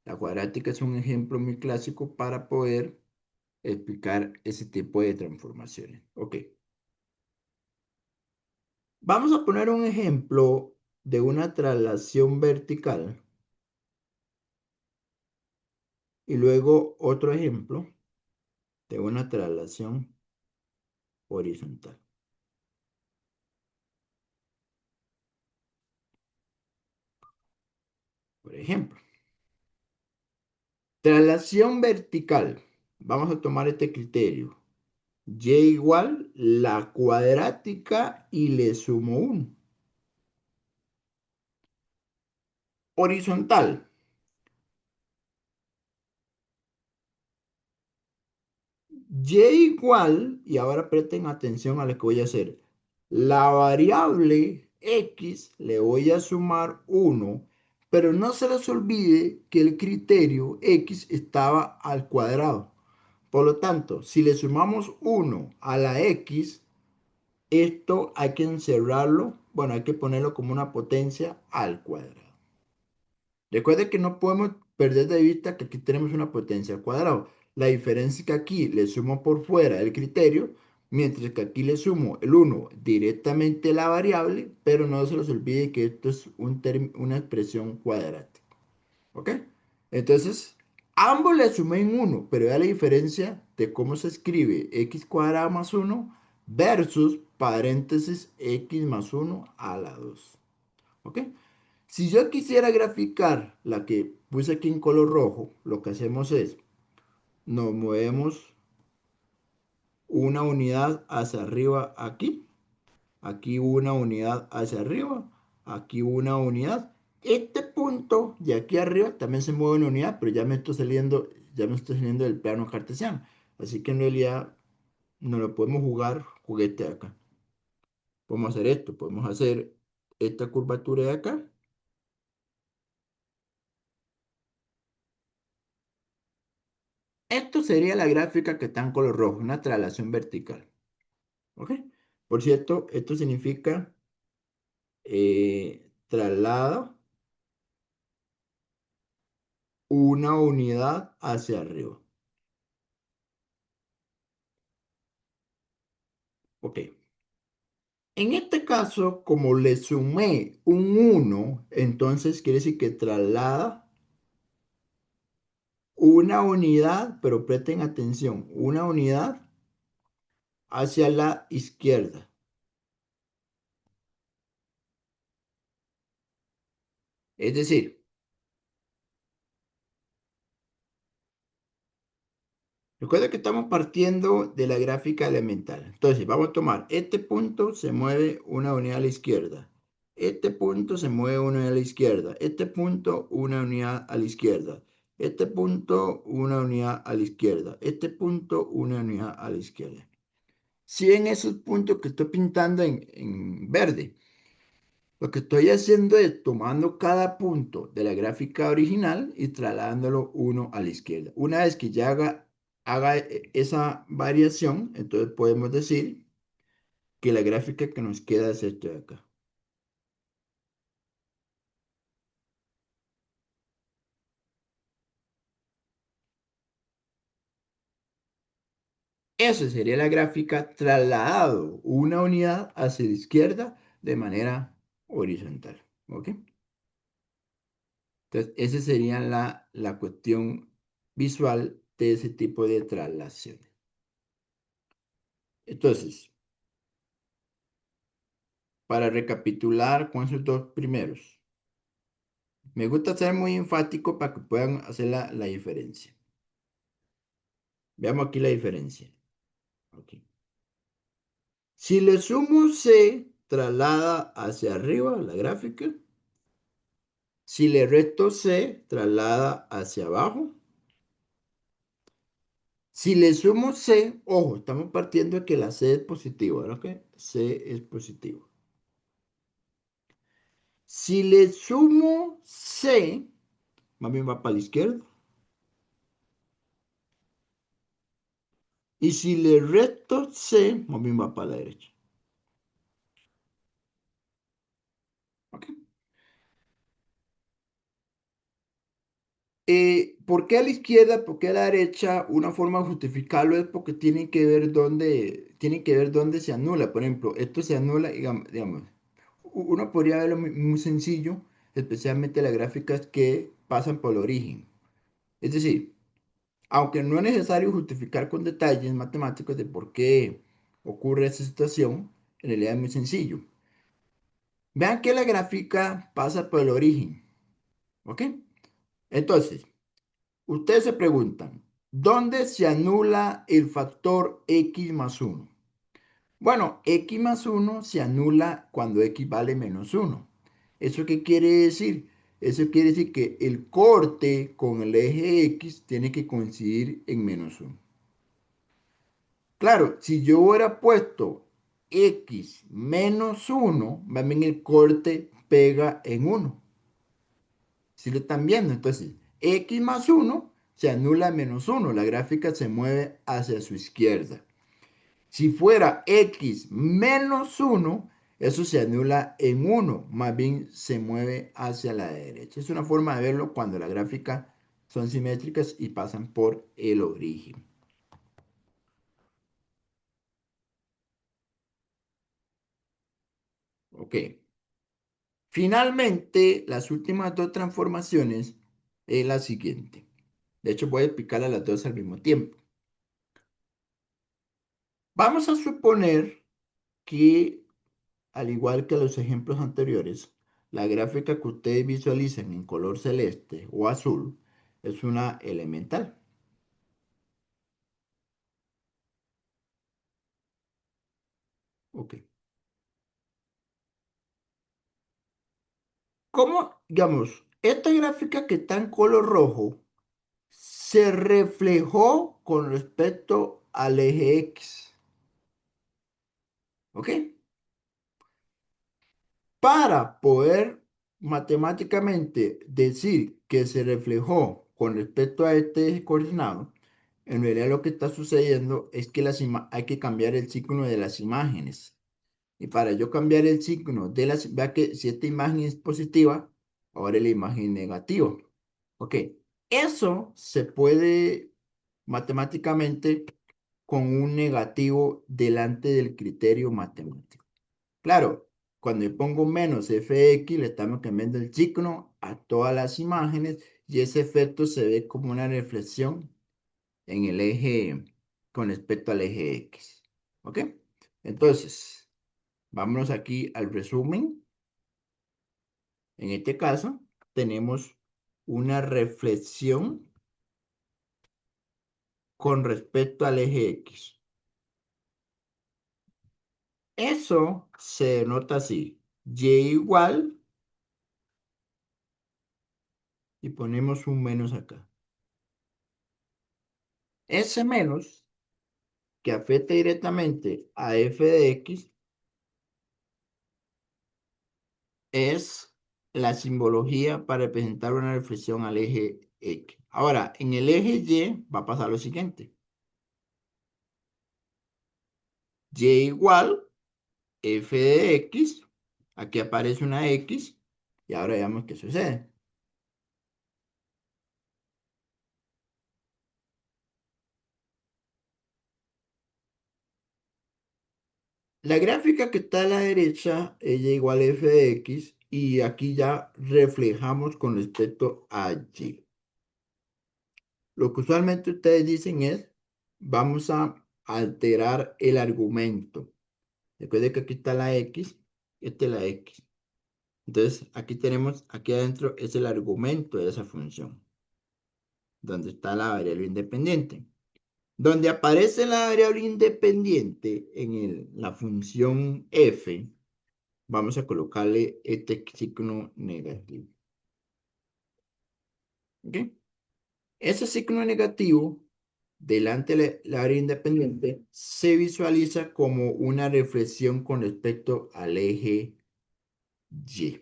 La cuadrática es un ejemplo muy clásico para poder explicar ese tipo de transformaciones. Ok, vamos a poner un ejemplo de una traslación vertical y luego otro ejemplo de una traslación horizontal. Por ejemplo, traslación vertical. Vamos a tomar este criterio. Y igual la cuadrática y le sumo 1. Horizontal. Y igual, y ahora presten atención a lo que voy a hacer. La variable x le voy a sumar 1, pero no se les olvide que el criterio x estaba al cuadrado. Por lo tanto, si le sumamos 1 a la x, esto hay que encerrarlo, bueno, hay que ponerlo como una potencia al cuadrado. Recuerde que no podemos perder de vista que aquí tenemos una potencia al cuadrado. La diferencia es que aquí le sumo por fuera el criterio, mientras que aquí le sumo el 1 directamente a la variable, pero no se les olvide que esto es una expresión cuadrática. ¿Ok? Entonces, ambos le sumé en 1, pero vea la diferencia de cómo se escribe x cuadrado más 1 versus paréntesis x más 1 a la 2. ¿Ok? Si yo quisiera graficar la que puse aquí en color rojo, lo que hacemos es, nos movemos una unidad hacia arriba aquí, aquí una unidad hacia arriba, aquí una unidad. Este punto de aquí arriba también se mueve una unidad, pero ya me estoy saliendo del plano cartesiano. Así que en realidad no lo podemos jugar juguete acá. Podemos hacer esto, podemos hacer esta curvatura de acá. Esto sería la gráfica que está en color rojo, una traslación vertical. ¿Ok? Por cierto, esto significa traslado una unidad hacia arriba. Ok. En este caso, como le sumé un 1, entonces quiere decir que traslada una unidad, pero presten atención, una unidad hacia la izquierda. Es decir, recuerda que estamos partiendo de la gráfica elemental. Entonces, vamos a tomar este punto, se mueve una unidad a la izquierda. Este punto se mueve una unidad a la izquierda. Este punto, una unidad a la izquierda. Este punto, una unidad a la izquierda. Este punto, una unidad a la izquierda. Si ven esos puntos que estoy pintando en verde, lo que estoy haciendo es tomando cada punto de la gráfica original y trasladándolo uno a la izquierda. Una vez que ya haga haga esa variación, entonces podemos decir que la gráfica que nos queda es esta de acá. Eso sería la gráfica trasladado una unidad hacia la izquierda de manera horizontal. ¿Ok? Entonces, esa sería la cuestión visual de ese tipo de traslaciones. Entonces, para recapitular con esos dos primeros, me gusta ser muy enfático para que puedan hacer la diferencia. Veamos aquí la diferencia. Ok. Si le sumo C, traslada hacia arriba la gráfica. Si le resto C, traslada hacia abajo. Si le sumo C, ojo, estamos partiendo de que la C es positiva, ¿verdad? ¿Ok? C es positivo. Si le sumo C, más bien va para la izquierda. Y si le resto C, más bien va para la derecha. ¿Ok? ¿Por qué a la izquierda? ¿Por qué a la derecha? Una forma de justificarlo es porque tienen que ver dónde se anula. Por ejemplo, esto se anula, digamos, uno podría verlo muy sencillo, especialmente las gráficas que pasan por el origen. Es decir, aunque no es necesario justificar con detalles matemáticos de por qué ocurre esa situación, en realidad es muy sencillo. Vean que la gráfica pasa por el origen, ¿ok? Entonces, ustedes se preguntan, ¿dónde se anula el factor x más 1? Bueno, x más 1 se anula cuando x vale menos 1. ¿Eso qué quiere decir? Eso quiere decir que el corte con el eje x tiene que coincidir en menos 1. Claro, si yo hubiera puesto x menos 1, más bien el corte pega en 1. Si lo están viendo, entonces x más 1 se anula a menos 1. La gráfica se mueve hacia su izquierda. Si fuera x menos 1, eso se anula en 1. Más bien se mueve hacia la derecha. Es una forma de verlo cuando las gráficas son simétricas y pasan por el origen. Ok. Finalmente, las últimas dos transformaciones es la siguiente. De hecho, voy a explicarlas las dos al mismo tiempo. Vamos a suponer que, al igual que los ejemplos anteriores, la gráfica que ustedes visualizan en color celeste o azul es una elemental. Ok. ¿Cómo, digamos, esta gráfica que está en color rojo se reflejó con respecto al eje X? ¿Ok? Para poder matemáticamente decir que se reflejó con respecto a este eje coordinado, en realidad lo que está sucediendo es que hay que cambiar el signo de las imágenes. Y para yo cambiar el signo de vea que si esta imagen es positiva, ahora la imagen es negativa. Ok, eso se puede matemáticamente con un negativo delante del criterio matemático. Claro, cuando yo pongo menos fx, le estamos cambiando el signo a todas las imágenes y ese efecto se ve como una reflexión en el eje con respecto al eje X. ¿Ok? Entonces, vámonos aquí al resumen. En este caso, tenemos una reflexión con respecto al eje X. Eso se denota así. Y igual, y ponemos un menos acá. Ese menos que afecta directamente a f de x es la simbología para representar una reflexión al eje X. Ahora, en el eje Y va a pasar lo siguiente. y igual f de x, aquí aparece una x, y ahora veamos qué sucede. La gráfica que está a la derecha, ella igual a f de x, y aquí ya reflejamos con respecto a y. Lo que usualmente ustedes dicen es, vamos a alterar el argumento. Recuerden que aquí está la x, esta es la x. Entonces, aquí tenemos, aquí adentro es el argumento de esa función, donde está la variable independiente. Donde aparece la variable independiente en la función f, vamos a colocarle este signo negativo. ¿Ok? Ese signo negativo delante de la variable independiente se visualiza como una reflexión con respecto al eje y.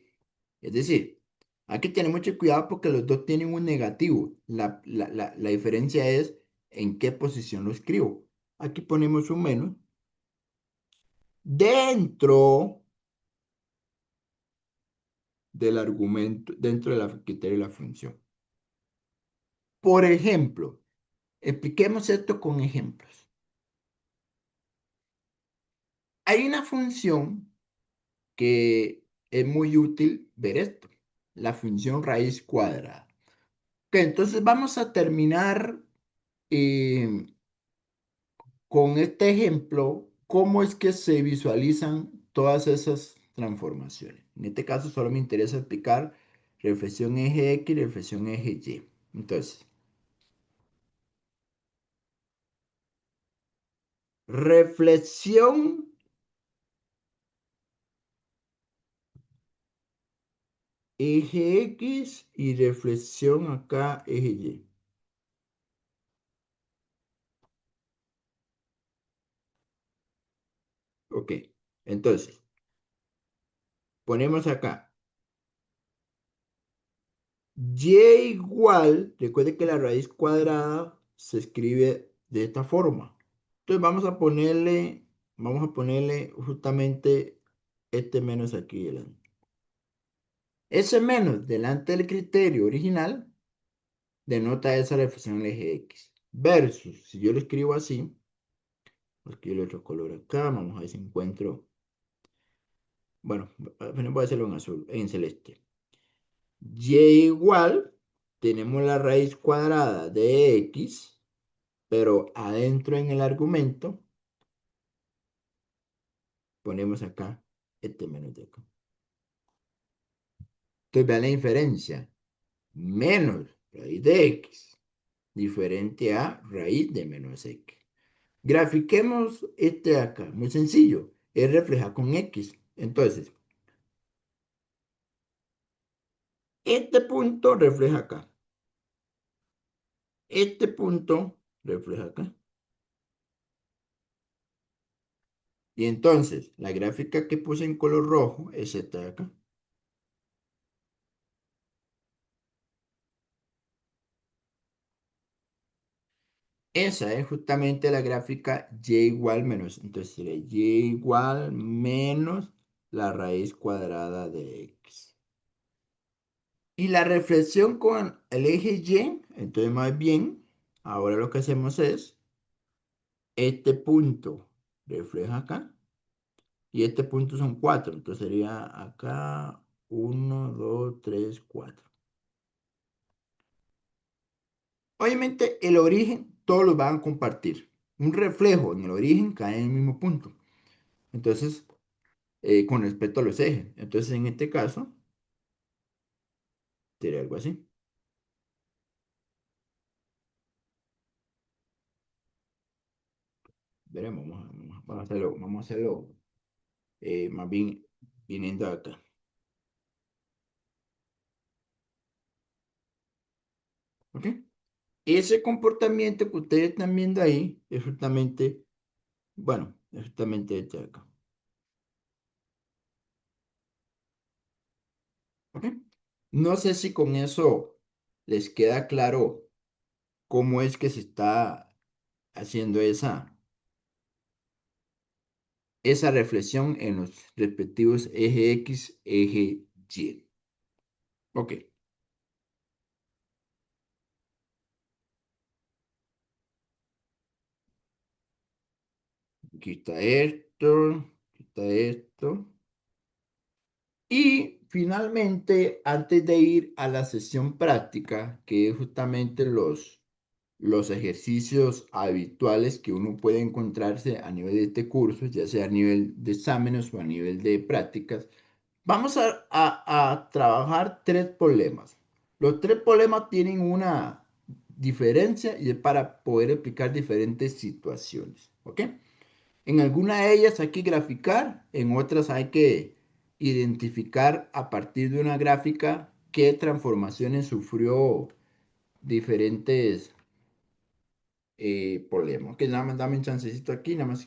Es decir, hay que tener mucho cuidado porque los dos tienen un negativo. La diferencia es en qué posición lo escribo. Aquí ponemos un menos dentro del argumento, dentro de la criterio de la función. Por ejemplo, expliquemos esto con ejemplos. Hay una función que es muy útil ver esto, la función raíz cuadrada. Ok, entonces vamos a terminar eh, con este ejemplo, cómo es que se visualizan todas esas transformaciones. En este caso solo me interesa explicar reflexión eje X y reflexión eje Y. Entonces, reflexión eje X y reflexión acá eje Y. Ok, entonces, ponemos acá y igual, recuerde que la raíz cuadrada se escribe de esta forma. Entonces vamos a ponerle justamente este menos aquí delante. Ese menos delante del criterio original denota esa reflexión en el eje X. Versus, si yo lo escribo así, aquí el otro color acá, vamos a ver si encuentro, bueno, voy a hacerlo en azul, en celeste. Y igual, tenemos la raíz cuadrada de X, pero adentro en el argumento ponemos acá este menos de acá. Entonces vean la diferencia. Menos raíz de X, diferente a raíz de menos X. Grafiquemos este de acá, muy sencillo. Es reflejar con X. Entonces, este punto refleja acá. Este punto refleja acá. Y entonces, la gráfica que puse en color rojo es esta de acá. Esa es justamente la gráfica y igual menos. Entonces sería y igual menos la raíz cuadrada de x. Y la reflexión con el eje y, entonces más bien, ahora lo que hacemos es, este punto refleja acá y este punto son 4. Entonces sería acá 1, 2, 3, 4. Obviamente el origen todos los van a compartir. Un reflejo en el origen cae en el mismo punto. Entonces, con respecto a los ejes. Entonces, en este caso, sería algo así. Veremos, vamos a hacerlo más bien viniendo acá. ¿Ok? Ese comportamiento que ustedes están viendo ahí es justamente, bueno, es justamente este de acá. ¿Ok? No sé si con eso les queda claro cómo es que se está haciendo esa reflexión en los respectivos eje X, eje Y. Ok, aquí está esto, aquí está esto. Y finalmente, antes de ir a la sesión práctica, que es justamente los ejercicios habituales que uno puede encontrarse a nivel de este curso, ya sea a nivel de exámenes o a nivel de prácticas, vamos a trabajar tres problemas. Los tres problemas tienen una diferencia y es para poder explicar diferentes situaciones. ¿Ok? En alguna de ellas hay que graficar, en otras hay que identificar a partir de una gráfica qué transformaciones sufrió diferentes problemas. Ok, nada más dame un chancecito aquí, nada más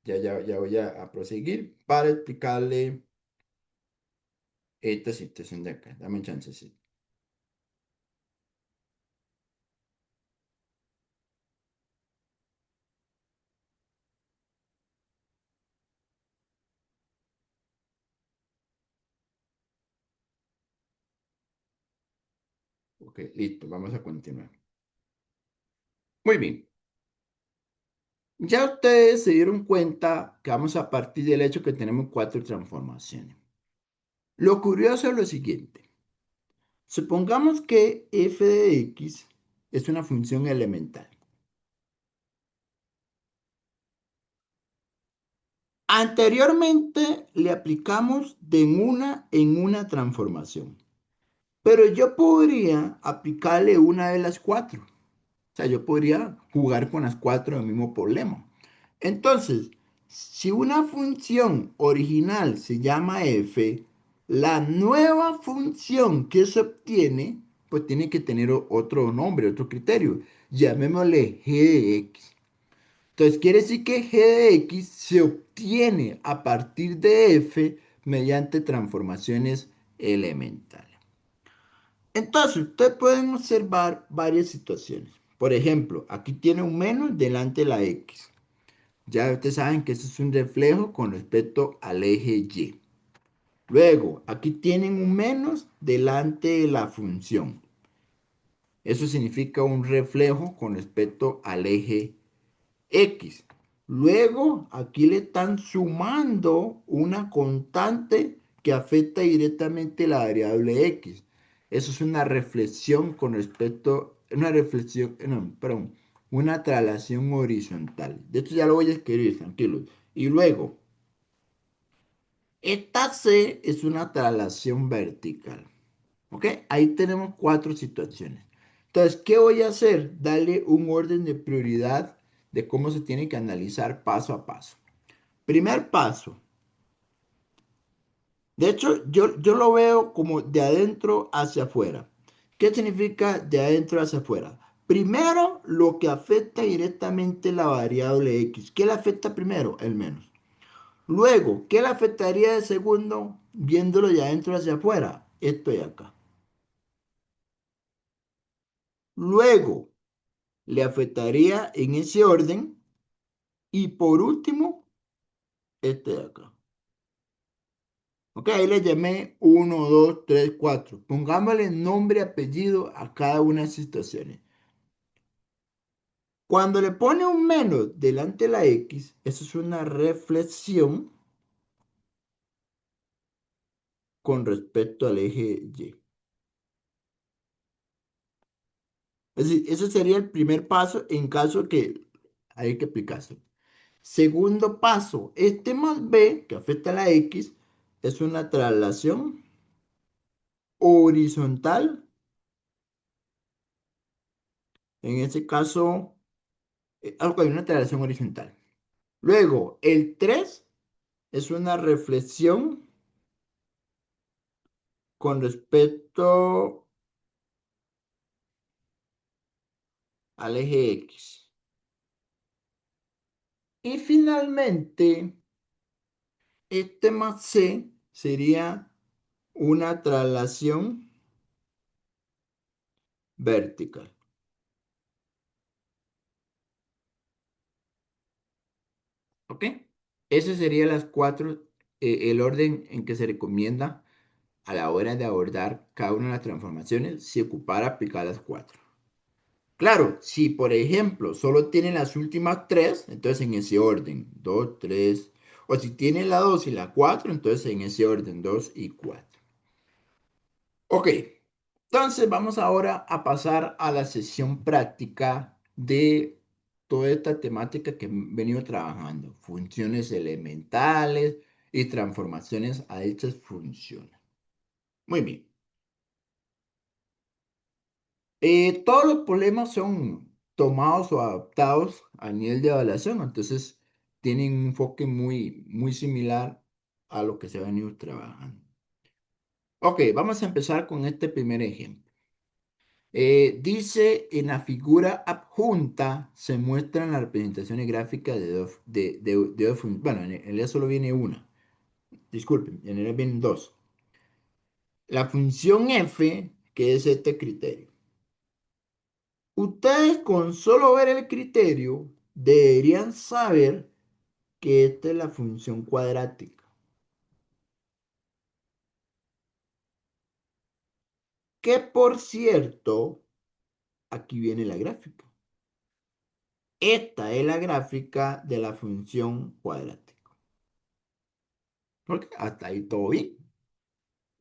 ya voy a proseguir para explicarle esta situación de acá. Dame un chancecito. Ok, listo, vamos a continuar. Muy bien. Ya ustedes se dieron cuenta que vamos a partir del hecho que tenemos cuatro transformaciones. Lo curioso es lo siguiente. Supongamos que f de x es una función elemental. Anteriormente le aplicamos de en una transformación, pero yo podría aplicarle una de las cuatro. O sea, yo podría jugar con las cuatro del mismo problema. Entonces, si una función original se llama f, la nueva función que se obtiene, pues tiene que tener otro nombre, otro criterio. Llamémosle g de x. Entonces, quiere decir que g de x se obtiene a partir de f mediante transformaciones elementales. Entonces, ustedes pueden observar varias situaciones. Por ejemplo, aquí tiene un menos delante de la x. Ya ustedes saben que eso es un reflejo con respecto al eje y. Luego, aquí tienen un menos delante de la función. Eso significa un reflejo con respecto al eje X. Luego, aquí le están sumando una constante que afecta directamente la variable X. Eso es una reflexión con respecto, una reflexión, no, perdón, una traslación horizontal. De hecho, ya lo voy a escribir, tranquilos. Y luego, esta C es una traslación vertical. ¿Ok? Ahí tenemos cuatro situaciones. Entonces, ¿qué voy a hacer? Darle un orden de prioridad de cómo se tiene que analizar paso a paso. Primer paso. De hecho, yo lo veo como de adentro hacia afuera. ¿Qué significa de adentro hacia afuera? Primero, lo que afecta directamente la variable x. ¿Qué le afecta primero? El menos. Luego, ¿qué le afectaría de segundo? Viéndolo de adentro hacia afuera. Esto de acá. Luego, le afectaría en ese orden. Y por último, este de acá. Ok, ahí le llamé uno, 2, 3, 4. Pongámosle nombre y apellido a cada una de las situaciones. Cuando le pone un menos delante de la X, eso es una reflexión con respecto al eje Y. Es decir, ese sería el primer paso en caso que hay que aplicarse. Segundo paso, este más B, que afecta a la X, es una traslación horizontal. En ese caso, hay una traslación horizontal. Luego, el 3 es una reflexión con respecto al eje X. Y finalmente, este más C sería una traslación vertical. ¿Ok? Ese sería las cuatro, el orden en que se recomienda a la hora de abordar cada una de las transformaciones si ocupara aplicar las cuatro. Claro, si por ejemplo solo tiene las últimas tres, entonces en ese orden, 2, 3. O si tiene la 2 y la 4, entonces en ese orden, 2 y 4. Ok, entonces vamos ahora a pasar a la sesión práctica de toda esta temática que he venido trabajando. Funciones elementales y transformaciones a dichas funciones. Muy bien. Todos los problemas son tomados o adaptados a nivel de evaluación, entonces tienen un enfoque muy similar a lo que se ha venido trabajando. Ok, vamos a empezar con este primer ejemplo. Dice en la figura adjunta se muestran las representaciones gráficas bueno, en realidad solo viene una, disculpen, en realidad vienen dos. La función f, que es este criterio. Ustedes con solo ver el criterio deberían saber que esta es la función cuadrática. Que por cierto, aquí viene la gráfica. Esta es la gráfica de la función cuadrática. ¿Ok? Hasta ahí todo bien.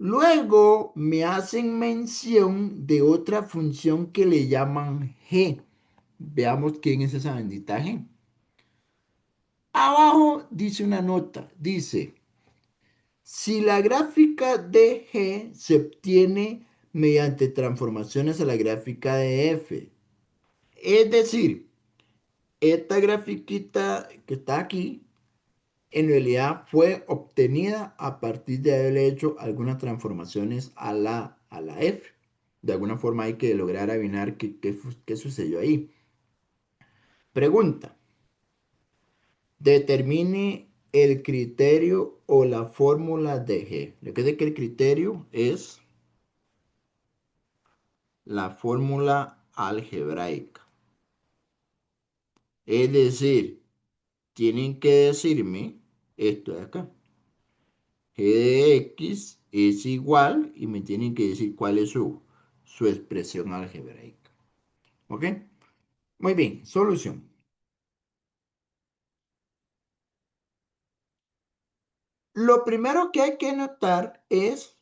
Luego me hacen mención de otra función que le llaman g. Veamos quién es esa bendita g. Abajo dice una nota, dice, si la gráfica de G se obtiene mediante transformaciones a la gráfica de F. Es decir, esta grafiquita que está aquí, en realidad fue obtenida a partir de haberle hecho algunas transformaciones a la F. De alguna forma hay que lograr adivinar qué sucedió ahí. Pregunta. Determine el criterio o la fórmula de G. Recuerde que el criterio es la fórmula algebraica. Es decir, tienen que decirme esto de acá. G de X es igual y me tienen que decir cuál es su expresión algebraica. ¿Ok? Muy bien, solución. Lo primero que hay que notar es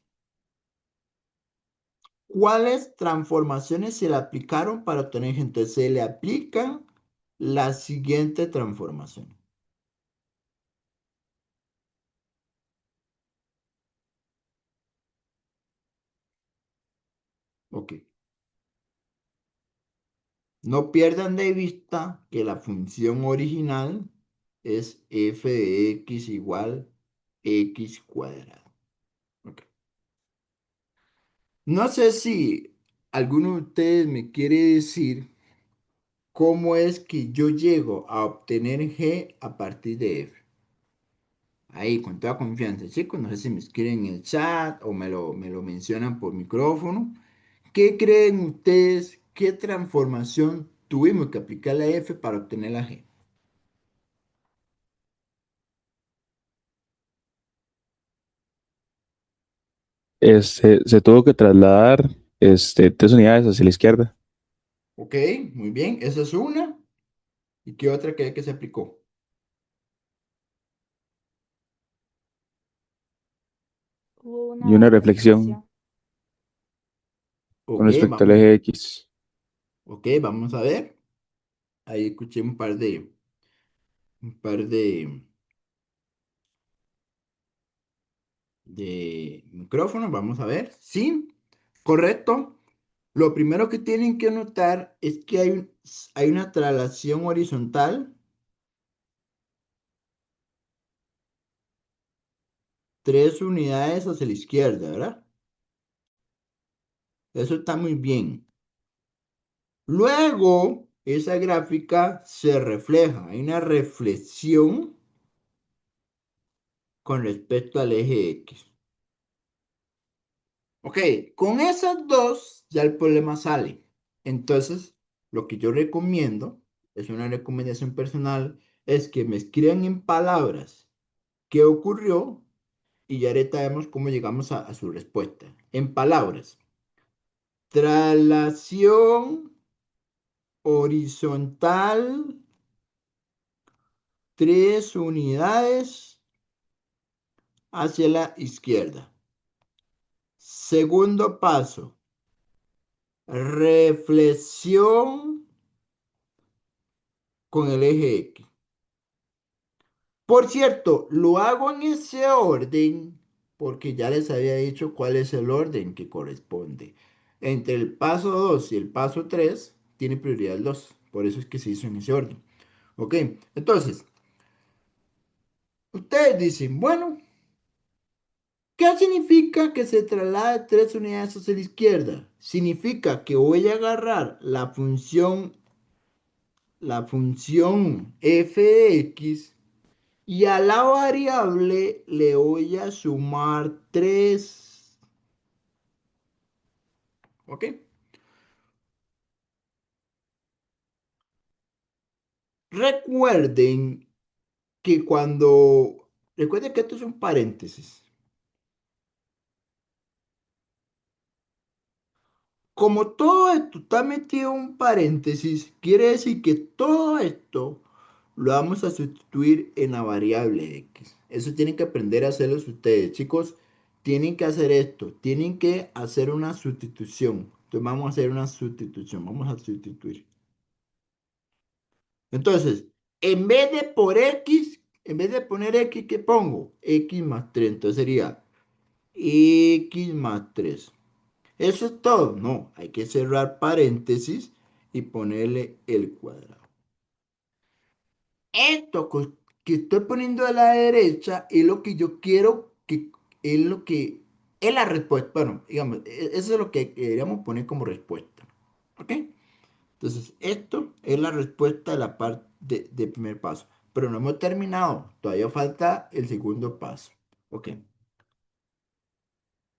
cuáles transformaciones se le aplicaron para obtener G. Entonces se le aplican la siguiente transformación. Ok. No pierdan de vista que la función original es f de x igual x cuadrado. Ok. No sé si alguno de ustedes me quiere decir cómo es que yo llego a obtener g a partir de f. Ahí, con toda confianza, chicos. No sé si me escriben en el chat o me lo mencionan por micrófono. ¿Qué creen ustedes? ¿Qué transformación tuvimos que aplicar la f para obtener la g? Se tuvo que trasladar 3 unidades hacia la izquierda. Ok, muy bien. Esa es una. ¿Y qué otra cree que se aplicó? Hubo Y una una reflexión reflexión. con Ok, respecto al vamos. eje X. Ok, vamos a ver. Ahí escuché un par de micrófonos. Vamos a ver. Sí, correcto. Lo primero que tienen que notar es que hay una traslación horizontal, 3 unidades hacia la izquierda, ¿verdad? Eso está muy bien. Luego, esa gráfica se refleja. Hay una reflexión con respecto al eje X. Ok, con esas dos ya el problema sale. Entonces, lo que yo recomiendo, es una recomendación personal, es que me escriban en palabras qué ocurrió y ya ahorita vemos cómo llegamos a su respuesta. En palabras, traslación horizontal 3 unidades hacia la izquierda. Segundo paso, reflexión con el eje X. Por cierto, lo hago en ese orden porque ya les había dicho cuál es el orden que corresponde. Entre el paso 2 y el paso 3 tiene prioridad el 2. Por eso es que se hizo en ese orden. ¿Ok? Entonces, ustedes dicen, bueno, ¿qué significa que se traslade 3 unidades hacia la izquierda? Significa que voy a agarrar la función f de x y a la variable le voy a sumar 3. ¿Ok? Recuerden que recuerden que esto es un paréntesis. Como todo esto está metido en un paréntesis, quiere decir que todo esto lo vamos a sustituir en la variable x. Eso tienen que aprender a hacerlo ustedes, chicos. Tienen que hacer esto, tienen que hacer una sustitución. Entonces vamos a hacer una sustitución, vamos a sustituir. Entonces, en vez de poner x, ¿qué pongo? X más 3. Entonces sería x más 3. ¿Eso es todo? No, hay que cerrar paréntesis y ponerle el cuadrado. Esto que estoy poniendo a la derecha es lo que yo quiero que es lo que es la respuesta. Bueno, digamos, eso es lo que queríamos poner como respuesta. ¿Ok? Entonces, esto es la respuesta de la parte del primer paso. Pero no hemos terminado. Todavía falta el segundo paso. ¿Ok?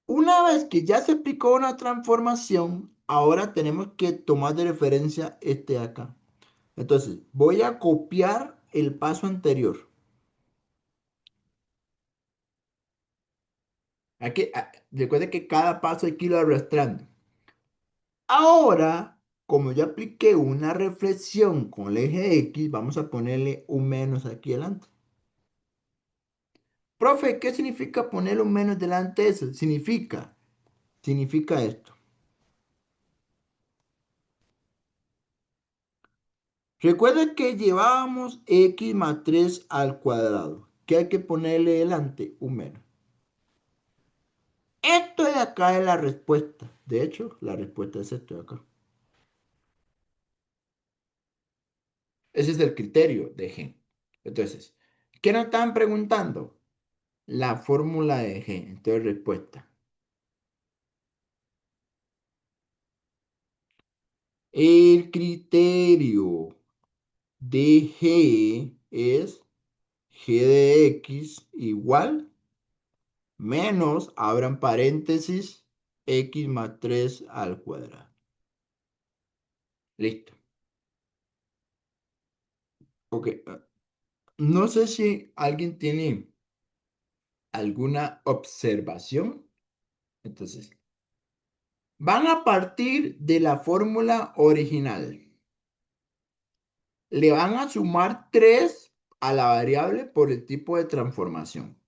Una vez que ya se aplicó una transformación, ahora tenemos que tomar de referencia este de acá. Entonces, voy a copiar el paso anterior. Recuerde que cada paso hay que irlo arrastrando. Ahora, como ya apliqué una reflexión con el eje X, vamos a ponerle un menos aquí adelante. Profe, ¿qué significa ponerle un menos delante de eso? Significa esto. Recuerda que llevábamos x más 3 al cuadrado. ¿Qué hay que ponerle delante? Un menos. Esto de acá es la respuesta. De hecho, la respuesta es esto de acá. Ese es el criterio de G. Entonces, ¿qué nos estaban preguntando? La fórmula de G. Entonces, respuesta. El criterio de G es G de X igual menos, abran paréntesis, X más 3 al cuadrado. Listo. Ok. No sé si alguien tiene alguna observación. Entonces, van a partir de la fórmula original. Le van a sumar 3 a la variable por el tipo de transformación.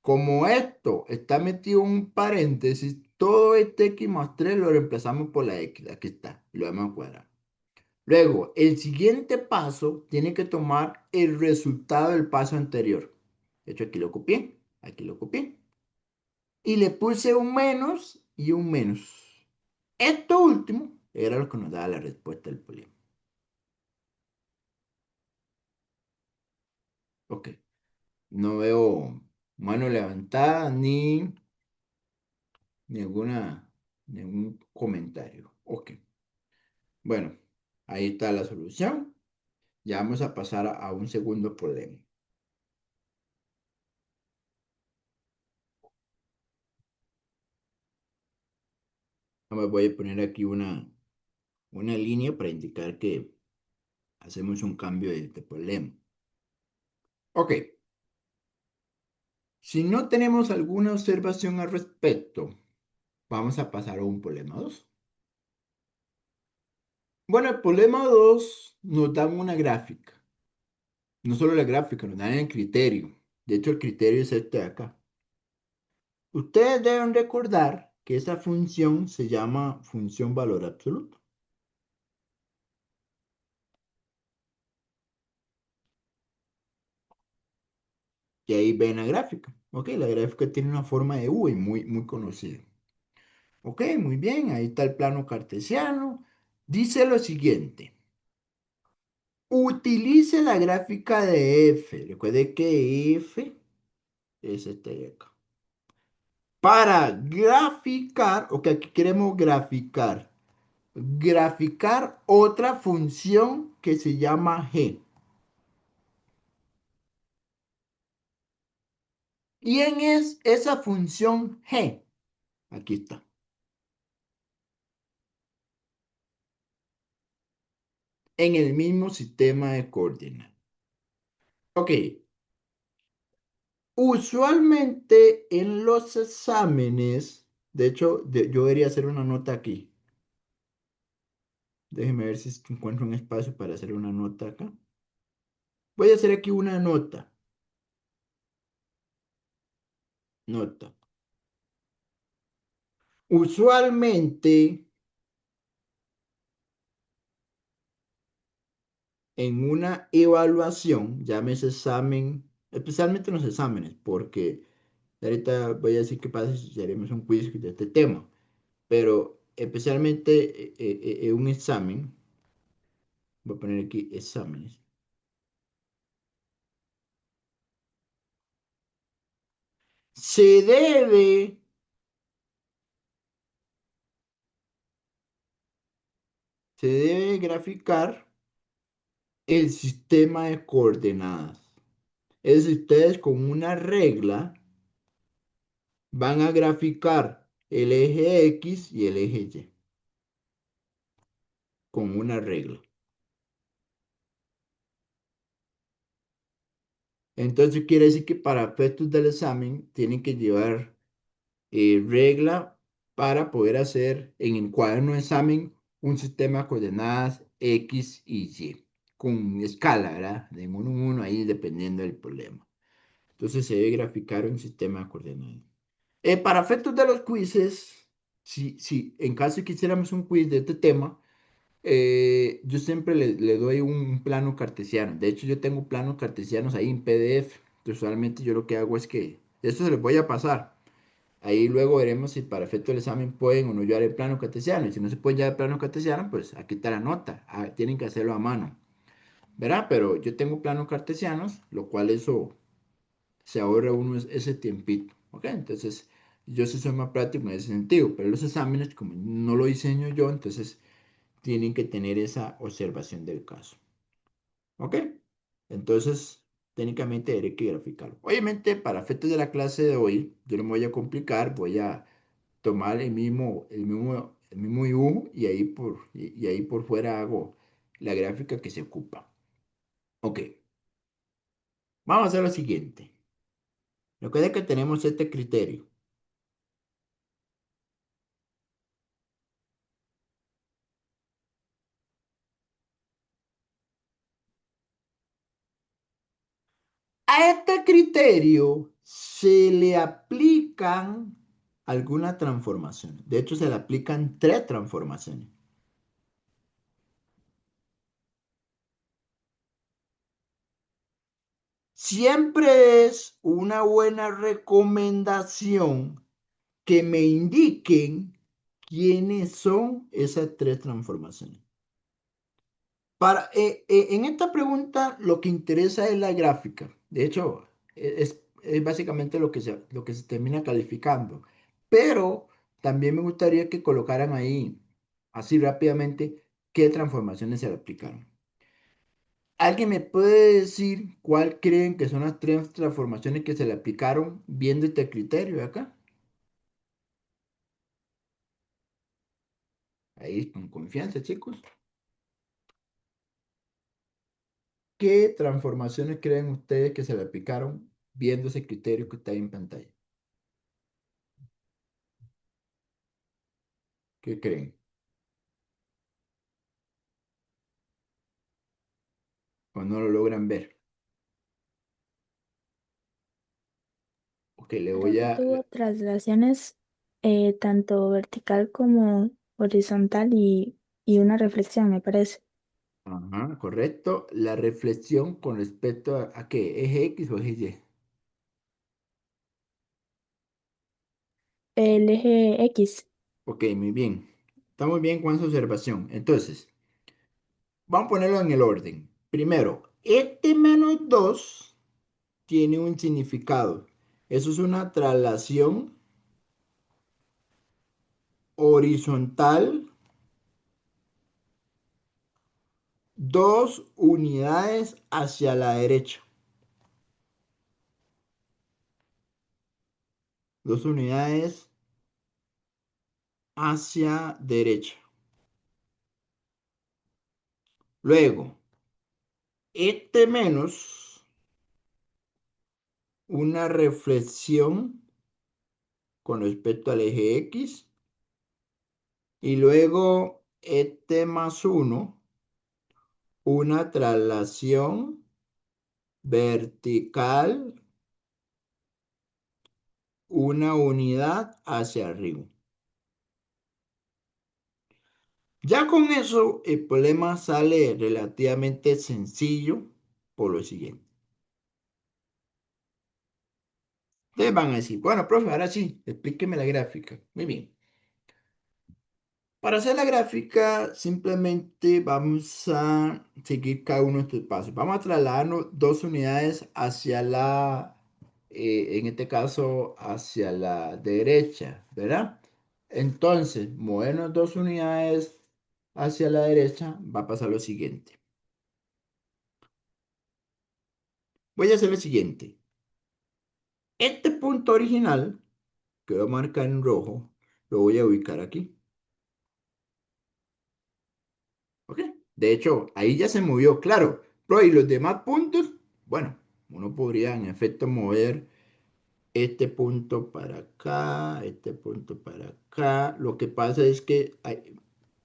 Como esto está metido en un paréntesis, todo este x más 3 lo reemplazamos por la x. Aquí está, lo vamos a cuadrar. Luego, el siguiente paso tiene que tomar el resultado del paso anterior. De hecho, aquí lo copié, aquí lo copié. Y le puse un menos y un menos. Esto último era lo que nos daba la respuesta del problema. Ok. No veo mano levantada ni ningún comentario. Ok. Bueno, ahí está la solución. Ya vamos a pasar a un segundo problema. Me voy a poner aquí una línea para indicar que hacemos un cambio de problema. Ok. Si no tenemos alguna observación al respecto, vamos a pasar a un problema 2. Bueno, el problema 2 nos da una gráfica. No solo la gráfica, nos dan el criterio. De hecho, el criterio es este de acá. Ustedes deben recordar que esa función se llama función valor absoluto. Y ahí ven la gráfica. Ok, la gráfica tiene una forma de U y muy conocida. Ok, muy bien, ahí está el plano cartesiano. Dice lo siguiente. Utilice la gráfica de f. Recuerde que f es este de acá. Para graficar, ok, aquí queremos graficar otra función que se llama g. ¿Y en esa función g? Aquí está. En el mismo sistema de coordenadas. Ok. Usualmente en los exámenes, de hecho, yo debería hacer una nota aquí. Déjeme ver si encuentro un espacio para hacer una nota acá. Voy a hacer aquí una nota. Nota. Usualmente en una evaluación, llámese examen, especialmente en los exámenes, porque ahorita voy a decir qué pasa si haremos un quiz de este tema, pero especialmente en un examen, voy a poner aquí exámenes, se debe, se debe graficar el sistema de coordenadas. Es decir, ustedes con una regla van a graficar el eje X y el eje Y con una regla. Entonces quiere decir que para efectos del examen tienen que llevar regla para poder hacer en el cuaderno de examen un sistema de coordenadas X y Y con escala, ¿verdad? De 1 en 1 ahí dependiendo del problema. Entonces se debe graficar un sistema de coordenadas. Para efectos de los quizzes, si en caso de que hiciéramos un quiz de este tema, yo siempre le doy un plano cartesiano. De hecho, yo tengo planos cartesianos ahí en PDF. Entonces, usualmente yo lo que hago es que esto se les voy a pasar. Ahí luego veremos si para efecto del examen pueden o no llevar el plano cartesiano. Y si no se puede llevar el plano cartesiano, pues aquí está la nota. Ah, tienen que hacerlo a mano. ¿Verdad? Pero yo tengo planos cartesianos, lo cual eso se ahorra uno ese tiempito. ¿Ok? Entonces, yo sí soy más práctico en ese sentido. Pero los exámenes, como no lo diseño yo, entonces tienen que tener esa observación del caso. ¿Ok? Entonces, técnicamente haré que graficarlo. Obviamente, para efectos de la clase de hoy, yo no me voy a complicar, voy a tomar el mismo dibujo y ahí por fuera hago la gráfica que se ocupa. Ok, vamos a hacer lo siguiente. Recuerda que tenemos este criterio. A este criterio se le aplican algunas transformaciones. De hecho, se le aplican tres transformaciones. Siempre es una buena recomendación que me indiquen quiénes son esas tres transformaciones. En esta pregunta lo que interesa es la gráfica. De hecho, es básicamente lo que se termina calificando. Pero también me gustaría que colocaran ahí, así rápidamente, qué transformaciones se le aplicaron. ¿Alguien me puede decir cuál creen que son las tres transformaciones que se le aplicaron viendo este criterio de acá? Ahí con confianza, chicos. ¿Qué transformaciones creen ustedes que se le aplicaron viendo ese criterio que está ahí en pantalla. ¿Qué creen? ¿O no lo logran ver? Ok, le Creo voy que a... tuvo traslaciones tanto vertical como horizontal y una reflexión, me parece. Ajá, correcto. La reflexión con respecto a qué, ¿eje X o eje Y? El eje X. Ok, muy bien. Está muy bien con esa observación. Entonces, vamos a ponerlo en el orden. Primero, este menos 2 tiene un significado. Eso es una traslación horizontal 2 unidades hacia la derecha. 2 unidades hacia derecha. Luego, este menos una reflexión con respecto al eje X. Y luego, este más 1 una traslación vertical, una unidad hacia arriba. Ya con eso, el problema sale relativamente sencillo por lo siguiente. Ustedes van a decir, bueno, profe, ahora sí, explíqueme la gráfica. Muy bien. Para hacer la gráfica, simplemente vamos a seguir cada uno de estos pasos. Vamos a trasladarnos 2 unidades hacia en este caso, hacia la derecha, ¿verdad? Entonces, movernos 2 unidades hacia la derecha, va a pasar lo siguiente. Voy a hacer lo siguiente. Este punto original, que voy a marcar en rojo, lo voy a ubicar aquí. ¿Ok? De hecho, ahí ya se movió, claro. Pero y los demás puntos, bueno, uno podría en efecto mover este punto para acá, este punto para acá. Lo que pasa es que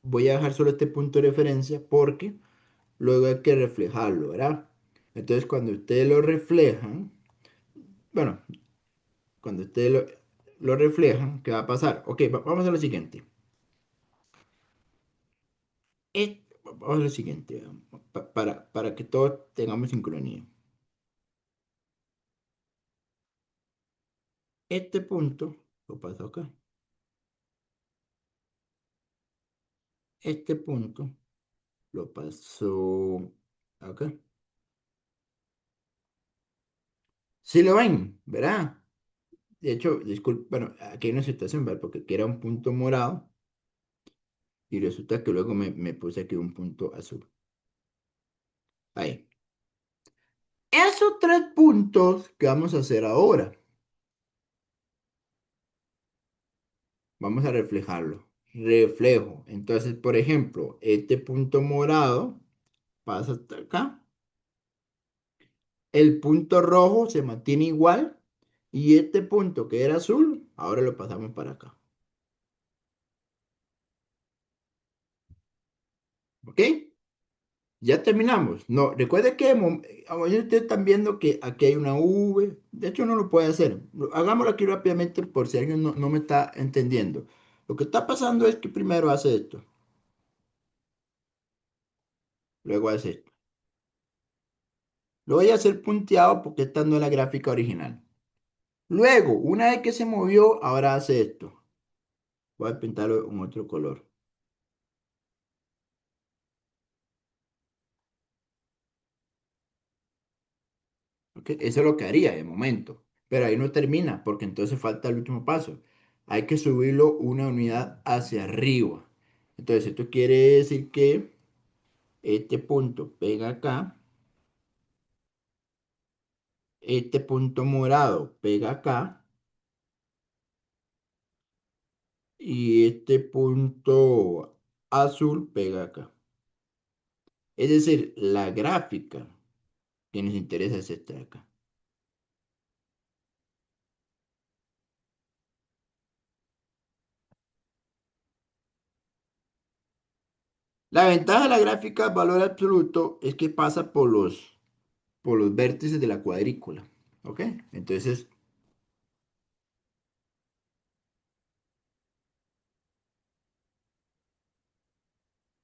voy a dejar solo este punto de referencia porque luego hay que reflejarlo, ¿verdad? Entonces, cuando ustedes lo reflejan, bueno, cuando ustedes lo reflejan, ¿qué va a pasar? Ok, vamos a lo siguiente. Vamos a lo siguiente, para que todos tengamos sincronía. Este punto lo paso acá. Este punto lo paso acá. Si lo ven, ¿verdad? De hecho, disculpe, bueno, aquí hay una situación, ¿verdad? Porque aquí era un punto morado y resulta que luego me puse aquí un punto azul. Ahí. Esos 3 puntos que vamos a hacer ahora, vamos a reflejarlo. Reflejo. Entonces, por ejemplo, este punto morado pasa hasta acá. El punto rojo se mantiene igual y este punto que era azul, ahora lo pasamos para acá. ¿Ok? Ya terminamos. No, recuerde que ahora ustedes están viendo que aquí hay una V. De hecho, no lo puede hacer. Hagámoslo aquí rápidamente por si alguien no me está entendiendo. Lo que está pasando es que primero hace esto, luego hace esto. Lo voy a hacer punteado porque esta no es la gráfica original. Luego, una vez que se movió, ahora hace esto. Voy a pintarlo en otro color. ¿Ok? Eso es lo que haría de momento. Pero ahí no termina porque entonces falta el último paso. Hay que subirlo una unidad hacia arriba. Entonces, esto quiere decir que este punto pega acá, este punto morado pega acá y este punto azul pega acá. Es decir, la gráfica que nos interesa es esta de acá. La ventaja de la gráfica valor absoluto es que pasa por los vértices de la cuadrícula. ¿Ok? Entonces,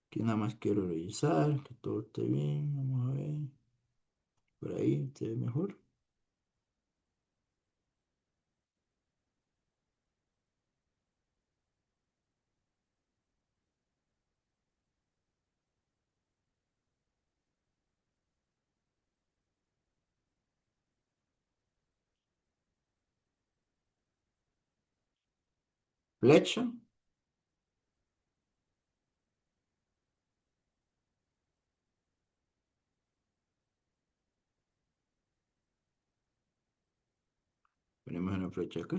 aquí nada más quiero revisar que todo esté bien. Vamos a ver. Por ahí se ve mejor. Flecha. Ponemos una flecha acá.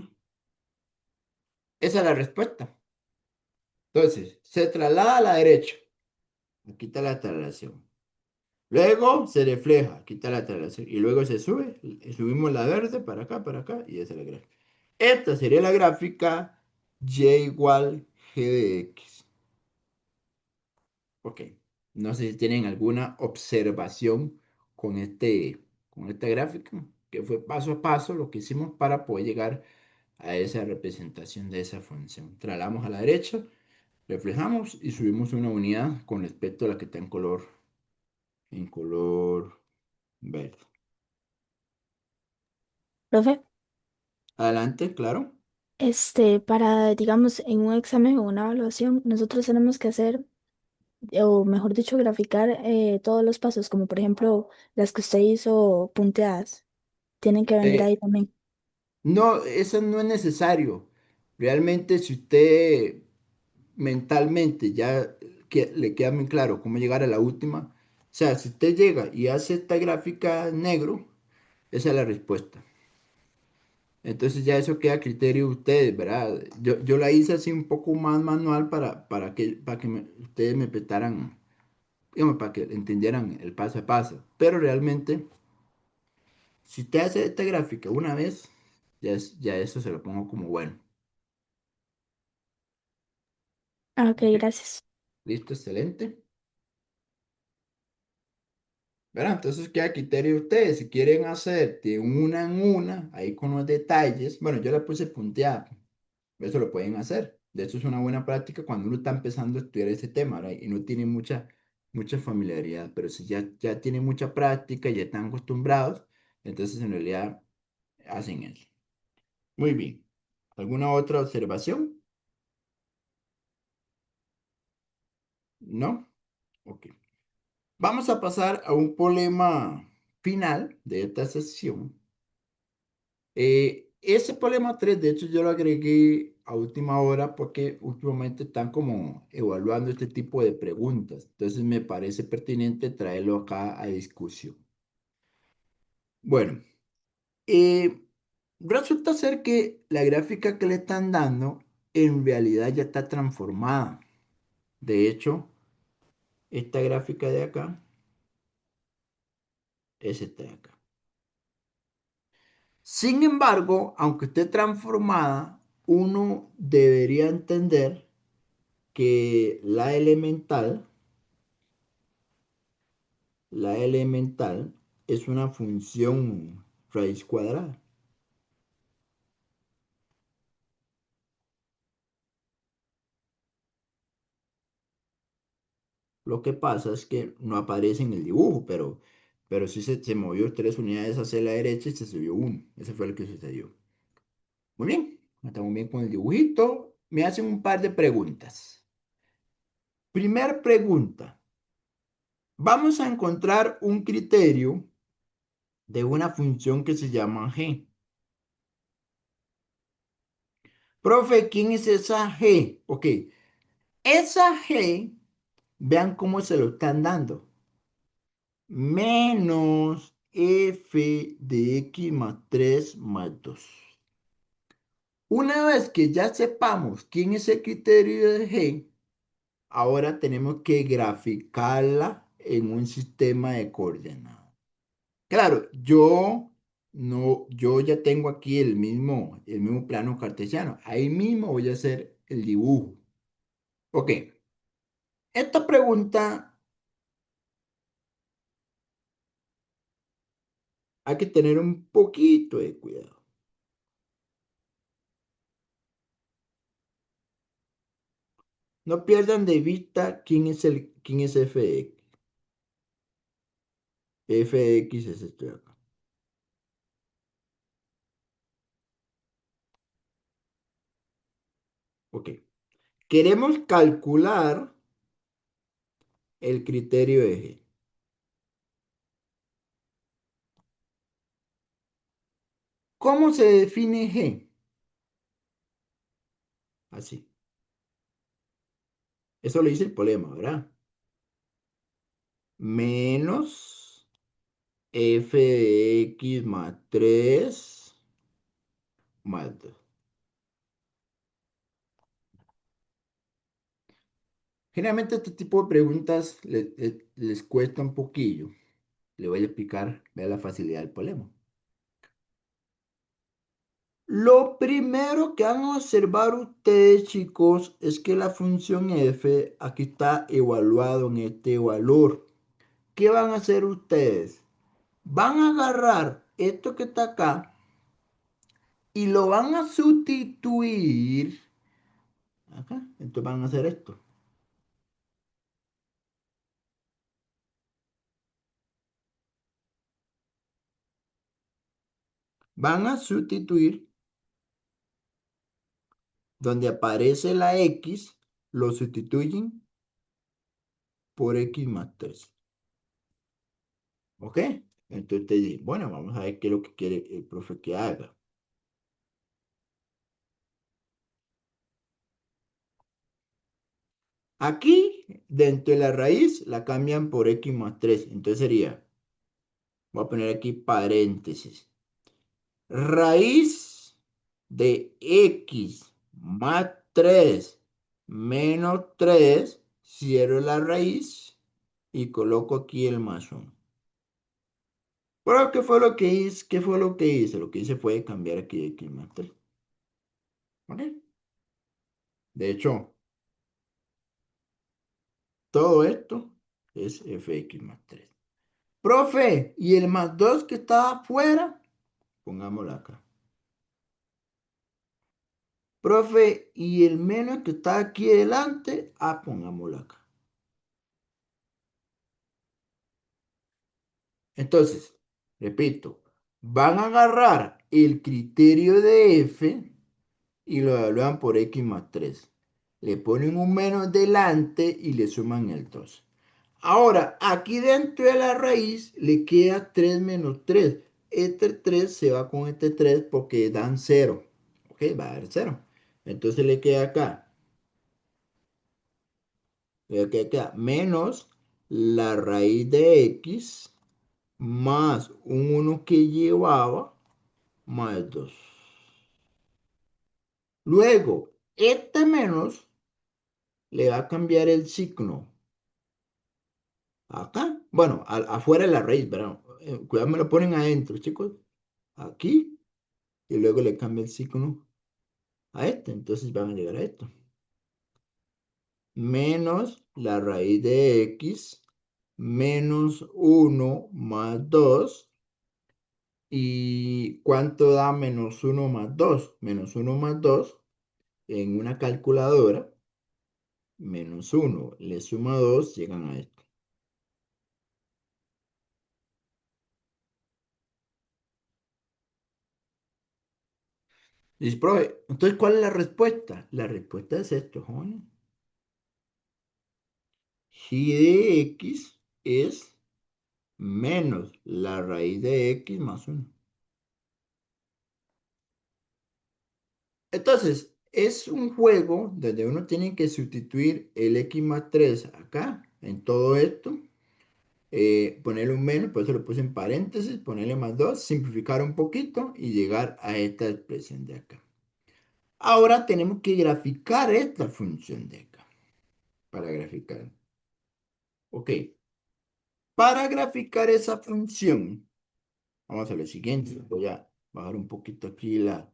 Esa es la respuesta. Entonces, se traslada a la derecha. Aquí está la traslación. Luego se refleja, aquí está la traslación. Y luego se sube. Subimos la verde para acá. Y esa es la gráfica. Esta sería la gráfica y igual g de x. Ok. No sé si tienen alguna observación con esta gráfica, que fue paso a paso lo que hicimos para poder llegar a esa representación de esa función. Trasladamos a la derecha, reflejamos y subimos una unidad con respecto a la que está en color verde. Profe, Adelante, claro. para, digamos, en un examen o una evaluación, nosotros tenemos que hacer, o mejor dicho, graficar todos los pasos, como por ejemplo las que usted hizo punteadas. Tienen que venir Eh, ahí también. no, eso no es necesario. Realmente, si usted mentalmente ya le queda muy claro cómo llegar a la última, o sea, si usted llega y hace esta gráfica en negro, esa es la respuesta. Entonces ya eso queda a criterio de ustedes, ¿verdad? Yo la hice así un poco más manual para que ustedes me petaran, digamos, para que entendieran el paso a paso. Pero realmente, si usted hace esta gráfica una vez, ya eso se lo pongo como bueno. Ah, ok, ¿Ok? gracias. Listo, excelente. ¿Verdad? Entonces queda a criterio de ustedes. Si quieren hacer de una en una, ahí con los detalles, bueno, yo la puse punteada. Eso lo pueden hacer. De hecho, es una buena práctica cuando uno está empezando a estudiar ese tema, ¿verdad? Y no tiene mucha familiaridad. Pero si ya tienen mucha práctica, ya están acostumbrados, entonces en realidad hacen eso. Muy bien. ¿Alguna otra observación? ¿No? Ok. Vamos a pasar a un problema final de esta sesión. Ese problema 3 de hecho, yo lo agregué a última hora porque últimamente están como evaluando este tipo de preguntas. Entonces, me parece pertinente traerlo acá a discusión. Bueno, eh, resulta ser que la gráfica que le están dando en realidad ya está transformada. De hecho, esta gráfica de acá es esta de acá. Sin embargo, aunque esté transformada, uno debería entender que la elemental es una función raíz cuadrada. Lo que pasa es que no aparece en el dibujo, pero sí se movió 3 unidades hacia la derecha y se subió uno. Ese fue lo que sucedió. Muy bien, estamos bien con el dibujito. Me hacen un par de preguntas. Primer pregunta. Vamos a encontrar un criterio de una función que se llama g. Profe, ¿quién es esa g? Ok, esa g, vean cómo se lo están dando. Menos f de x más 3 más 2. Una vez que ya sepamos quién es el criterio de g, ahora tenemos que graficarla en un sistema de coordenadas. Claro, yo ya tengo aquí el mismo plano cartesiano. Ahí mismo voy a hacer el dibujo. Ok, Esta pregunta hay que tener un poquito de cuidado. No pierdan de vista quién es f de x. F de x es esto de acá. Ok. Queremos calcular el criterio de G. ¿Cómo se define G? Así. Eso lo dice el problema, ¿verdad? Menos f de x más 3 más 2. Generalmente este tipo de preguntas les cuesta un poquillo. Le voy a explicar, vea la facilidad del problema. Lo primero que van a observar ustedes, chicos, es que la función f aquí está evaluado en este valor. ¿Qué van a hacer ustedes? Van a agarrar esto que está acá y lo van a sustituir acá. Entonces van a hacer esto. Van a sustituir donde aparece la x, lo sustituyen por x más 3. ¿Ok? Entonces te dice, bueno, vamos a ver qué es lo que quiere el profe que haga. Aquí, dentro de la raíz, la cambian por x más 3. Entonces sería, voy a poner aquí paréntesis. Raíz de x más 3 menos 3, cierro la raíz y coloco aquí el más 1. Pero, ¿qué fue lo que hice? ¿Qué fue lo que hice? Lo que hice fue cambiar aquí x más 3. ¿Ok? De hecho, todo esto es fx más 3. Profe, ¿y el más 2 que está afuera? Pongámoslo acá. Profe, ¿y el menos que está aquí delante? Ah, pongámoslo acá. Entonces, repito, van a agarrar el criterio de f y lo evalúan por x más 3. Le ponen un menos delante y le suman el 2. Ahora, aquí dentro de la raíz le queda 3 menos 3. Este 3 se va con este 3 porque dan 0. Ok, va a dar 0. Entonces le queda acá. Le queda acá menos la raíz de x más un 1 que llevaba más 2. Luego, este menos le va a cambiar el signo. Acá, bueno, afuera de la raíz, ¿verdad? Cuidado, me lo ponen adentro, chicos. Aquí, y luego le cambia el signo a este. Entonces van a llegar a esto. Menos la raíz de x menos 1 más 2. ¿Y cuánto da menos 1 más 2? Menos 1 más 2 en una calculadora. Menos 1 le suma 2, llegan a esto. Dice, profe, entonces, ¿cuál es la respuesta? La respuesta es esto, jóvenes. G de x es menos la raíz de x más 1. Entonces, es un juego donde uno tiene que sustituir el x más 3 acá, en todo esto, ponerle un menos, por eso lo puse en paréntesis, ponerle más 2, simplificar un poquito y llegar a esta expresión de acá. Ahora tenemos que graficar esta función de acá, para graficar. Ok, para graficar esa función, vamos a lo siguiente, voy a bajar un poquito aquí la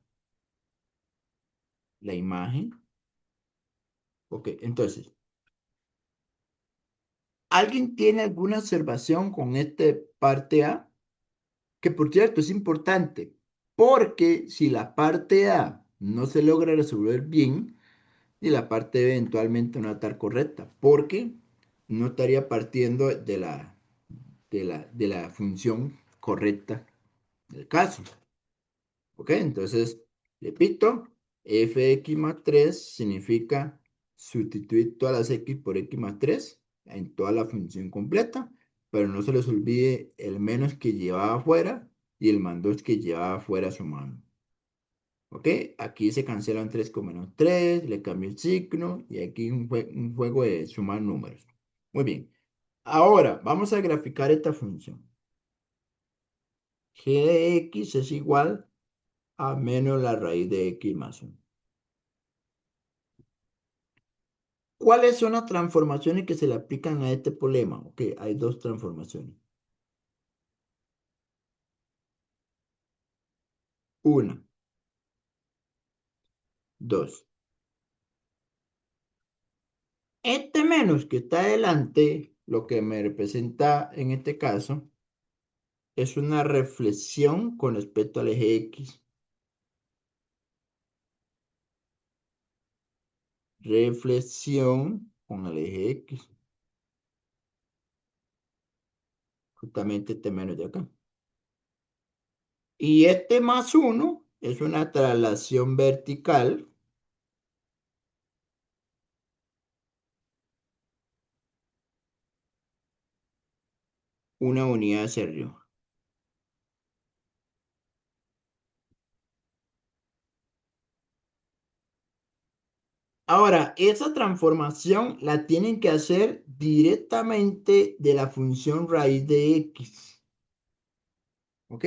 imagen. Ok, entonces, ¿Alguien tiene alguna observación con esta parte A? Que por cierto es importante, porque si la parte A no se logra resolver bien, y la parte B eventualmente no va a estar correcta, porque no estaría partiendo de la función correcta del caso. ¿Ok? Entonces, repito, f de x más 3 significa sustituir todas las x por x más 3 en toda la función completa, pero no se les olvide el menos que llevaba afuera y el más 2 que llevaba afuera sumando. ¿Ok? Aquí se cancelan 3 con menos 3, le cambio el signo y aquí un juego de sumar números. Muy bien. Ahora, vamos a graficar esta función. G de x es igual a menos la raíz de x más 1. ¿Cuáles son las transformaciones que se le aplican a este problema? Ok, hay dos transformaciones. Una, dos. Este menos que está adelante, lo que me representa en este caso, es una reflexión con respecto al eje X. Reflexión con el eje X. Justamente este menos de acá. Y este más 1 es una traslación vertical. Una unidad hacia arriba. Ahora, esa transformación la tienen que hacer directamente de la función raíz de x. ¿Ok?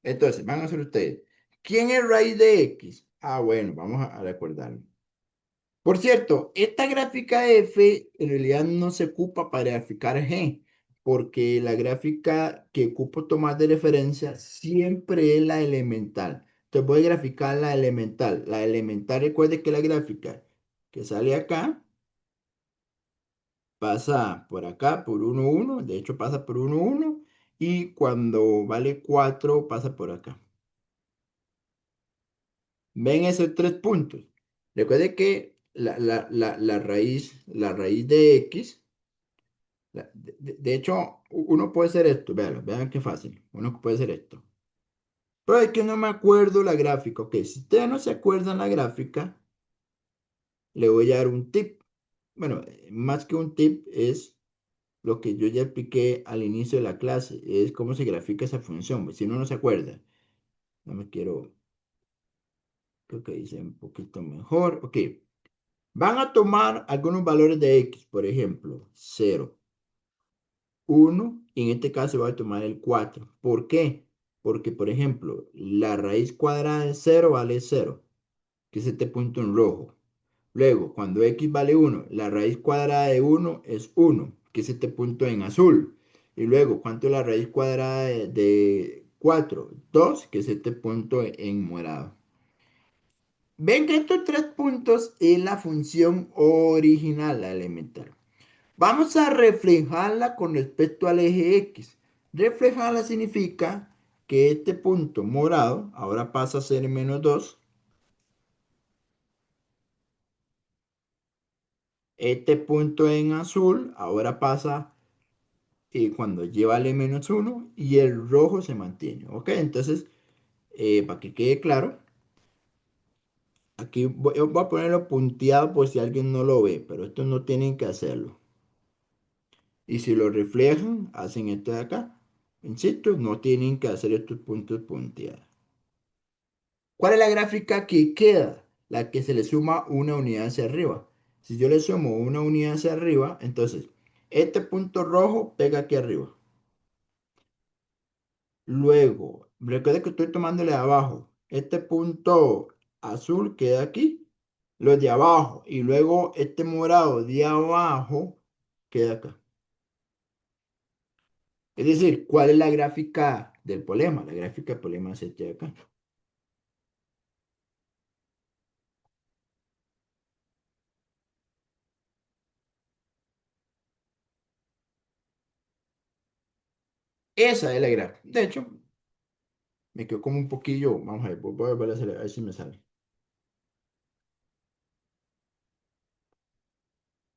Entonces, van a hacer ustedes. ¿Quién es raíz de x? Ah, bueno, vamos a recordarlo. Por cierto, esta gráfica f en realidad no se ocupa para graficar g, porque la gráfica que ocupo tomar de referencia siempre es la elemental. Entonces voy a graficar la elemental. La elemental, recuerde que la gráfica que sale acá pasa por acá, por 1, 1, de hecho pasa por 1, 1, y cuando vale 4 pasa por acá. ¿Ven esos tres puntos? Recuerde que la raíz de x, de hecho, uno puede hacer esto, vean qué fácil, uno puede hacer esto. Pero es que no me acuerdo la gráfica, ok, si ustedes no se acuerdan la gráfica, le voy a dar un tip. Bueno, más que un tip es lo que yo ya expliqué al inicio de la clase, es cómo se grafica esa función, pues, si uno no se acuerda. No me quiero, creo que hice un poquito mejor. Ok, van a tomar algunos valores de x, por ejemplo, 0, 1, y en este caso voy a tomar el 4. ¿Por qué? Porque, por ejemplo, la raíz cuadrada de 0 vale 0, que es este punto en rojo. Luego, cuando x vale 1, la raíz cuadrada de 1 es 1, que es este punto en azul. Y luego, ¿cuánto es la raíz cuadrada de 4? 2, que es este punto en morado. Ven que estos tres puntos es la función original, la elemental. Vamos a reflejarla con respecto al eje X. Reflejarla significa que este punto morado ahora pasa a ser menos 2. Este punto en azul ahora pasa cuando lleva el menos 1 y el rojo se mantiene. ¿Ok? Entonces, para que quede claro, aquí voy a ponerlo punteado por si alguien no lo ve, pero esto no tienen que hacerlo. Y si lo reflejan, hacen esto de acá. Insisto, no tienen que hacer estos puntos punteados. ¿Cuál es la gráfica que queda? La que se le suma una unidad hacia arriba. Si yo le sumo una unidad hacia arriba, entonces este punto rojo pega aquí arriba. Luego, recuerda que estoy tomándole de abajo. Este punto azul queda aquí. Los de abajo. Y luego este morado de abajo queda acá. Es decir, ¿cuál es la gráfica del problema? La gráfica del problema es este de acá. Esa es la gráfica. De hecho, me quedó como un poquillo. Vamos a ver, voy a volver a hacer, a ver si me sale.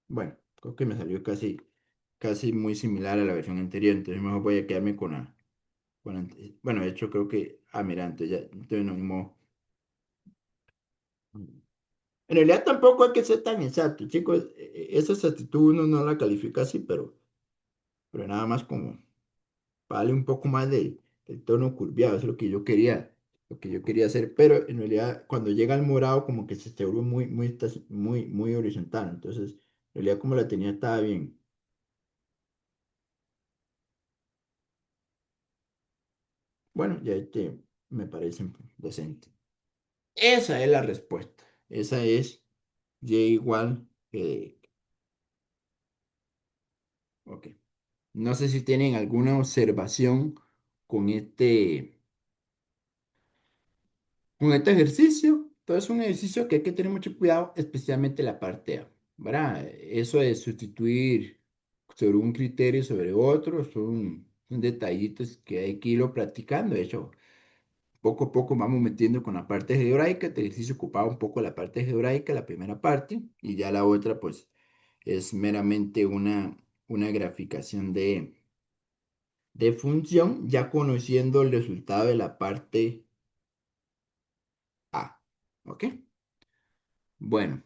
Bueno, creo que me salió casi muy similar a la versión anterior. Entonces, mejor voy a quedarme bueno, de hecho, creo que. Ah, mira, entonces no, ni modo. En realidad tampoco hay que ser tan exacto, chicos. Esa exactitud uno no la califica así, pero nada más como vale un poco más del tono curviado. Eso es lo que yo quería hacer. Pero en realidad, cuando llega al morado, como que se vuelve muy horizontal. Entonces, en realidad, como la tenía, estaba bien. Bueno, ya me parece decente. Esa es la respuesta. Esa es Y igual. Ok. No sé si tienen alguna observación con este ejercicio. Entonces, es un ejercicio que hay que tener mucho cuidado, especialmente la parte A, ¿verdad? Eso de sustituir sobre un criterio sobre otro son detallitos que hay que irlo practicando. De hecho, poco a poco vamos metiendo con la parte algebraica. Este ejercicio ocupaba un poco la parte algebraica, la primera parte, y ya la otra, pues, es meramente una graficación de función, ya conociendo el resultado de la parte A. ¿Ok? Bueno,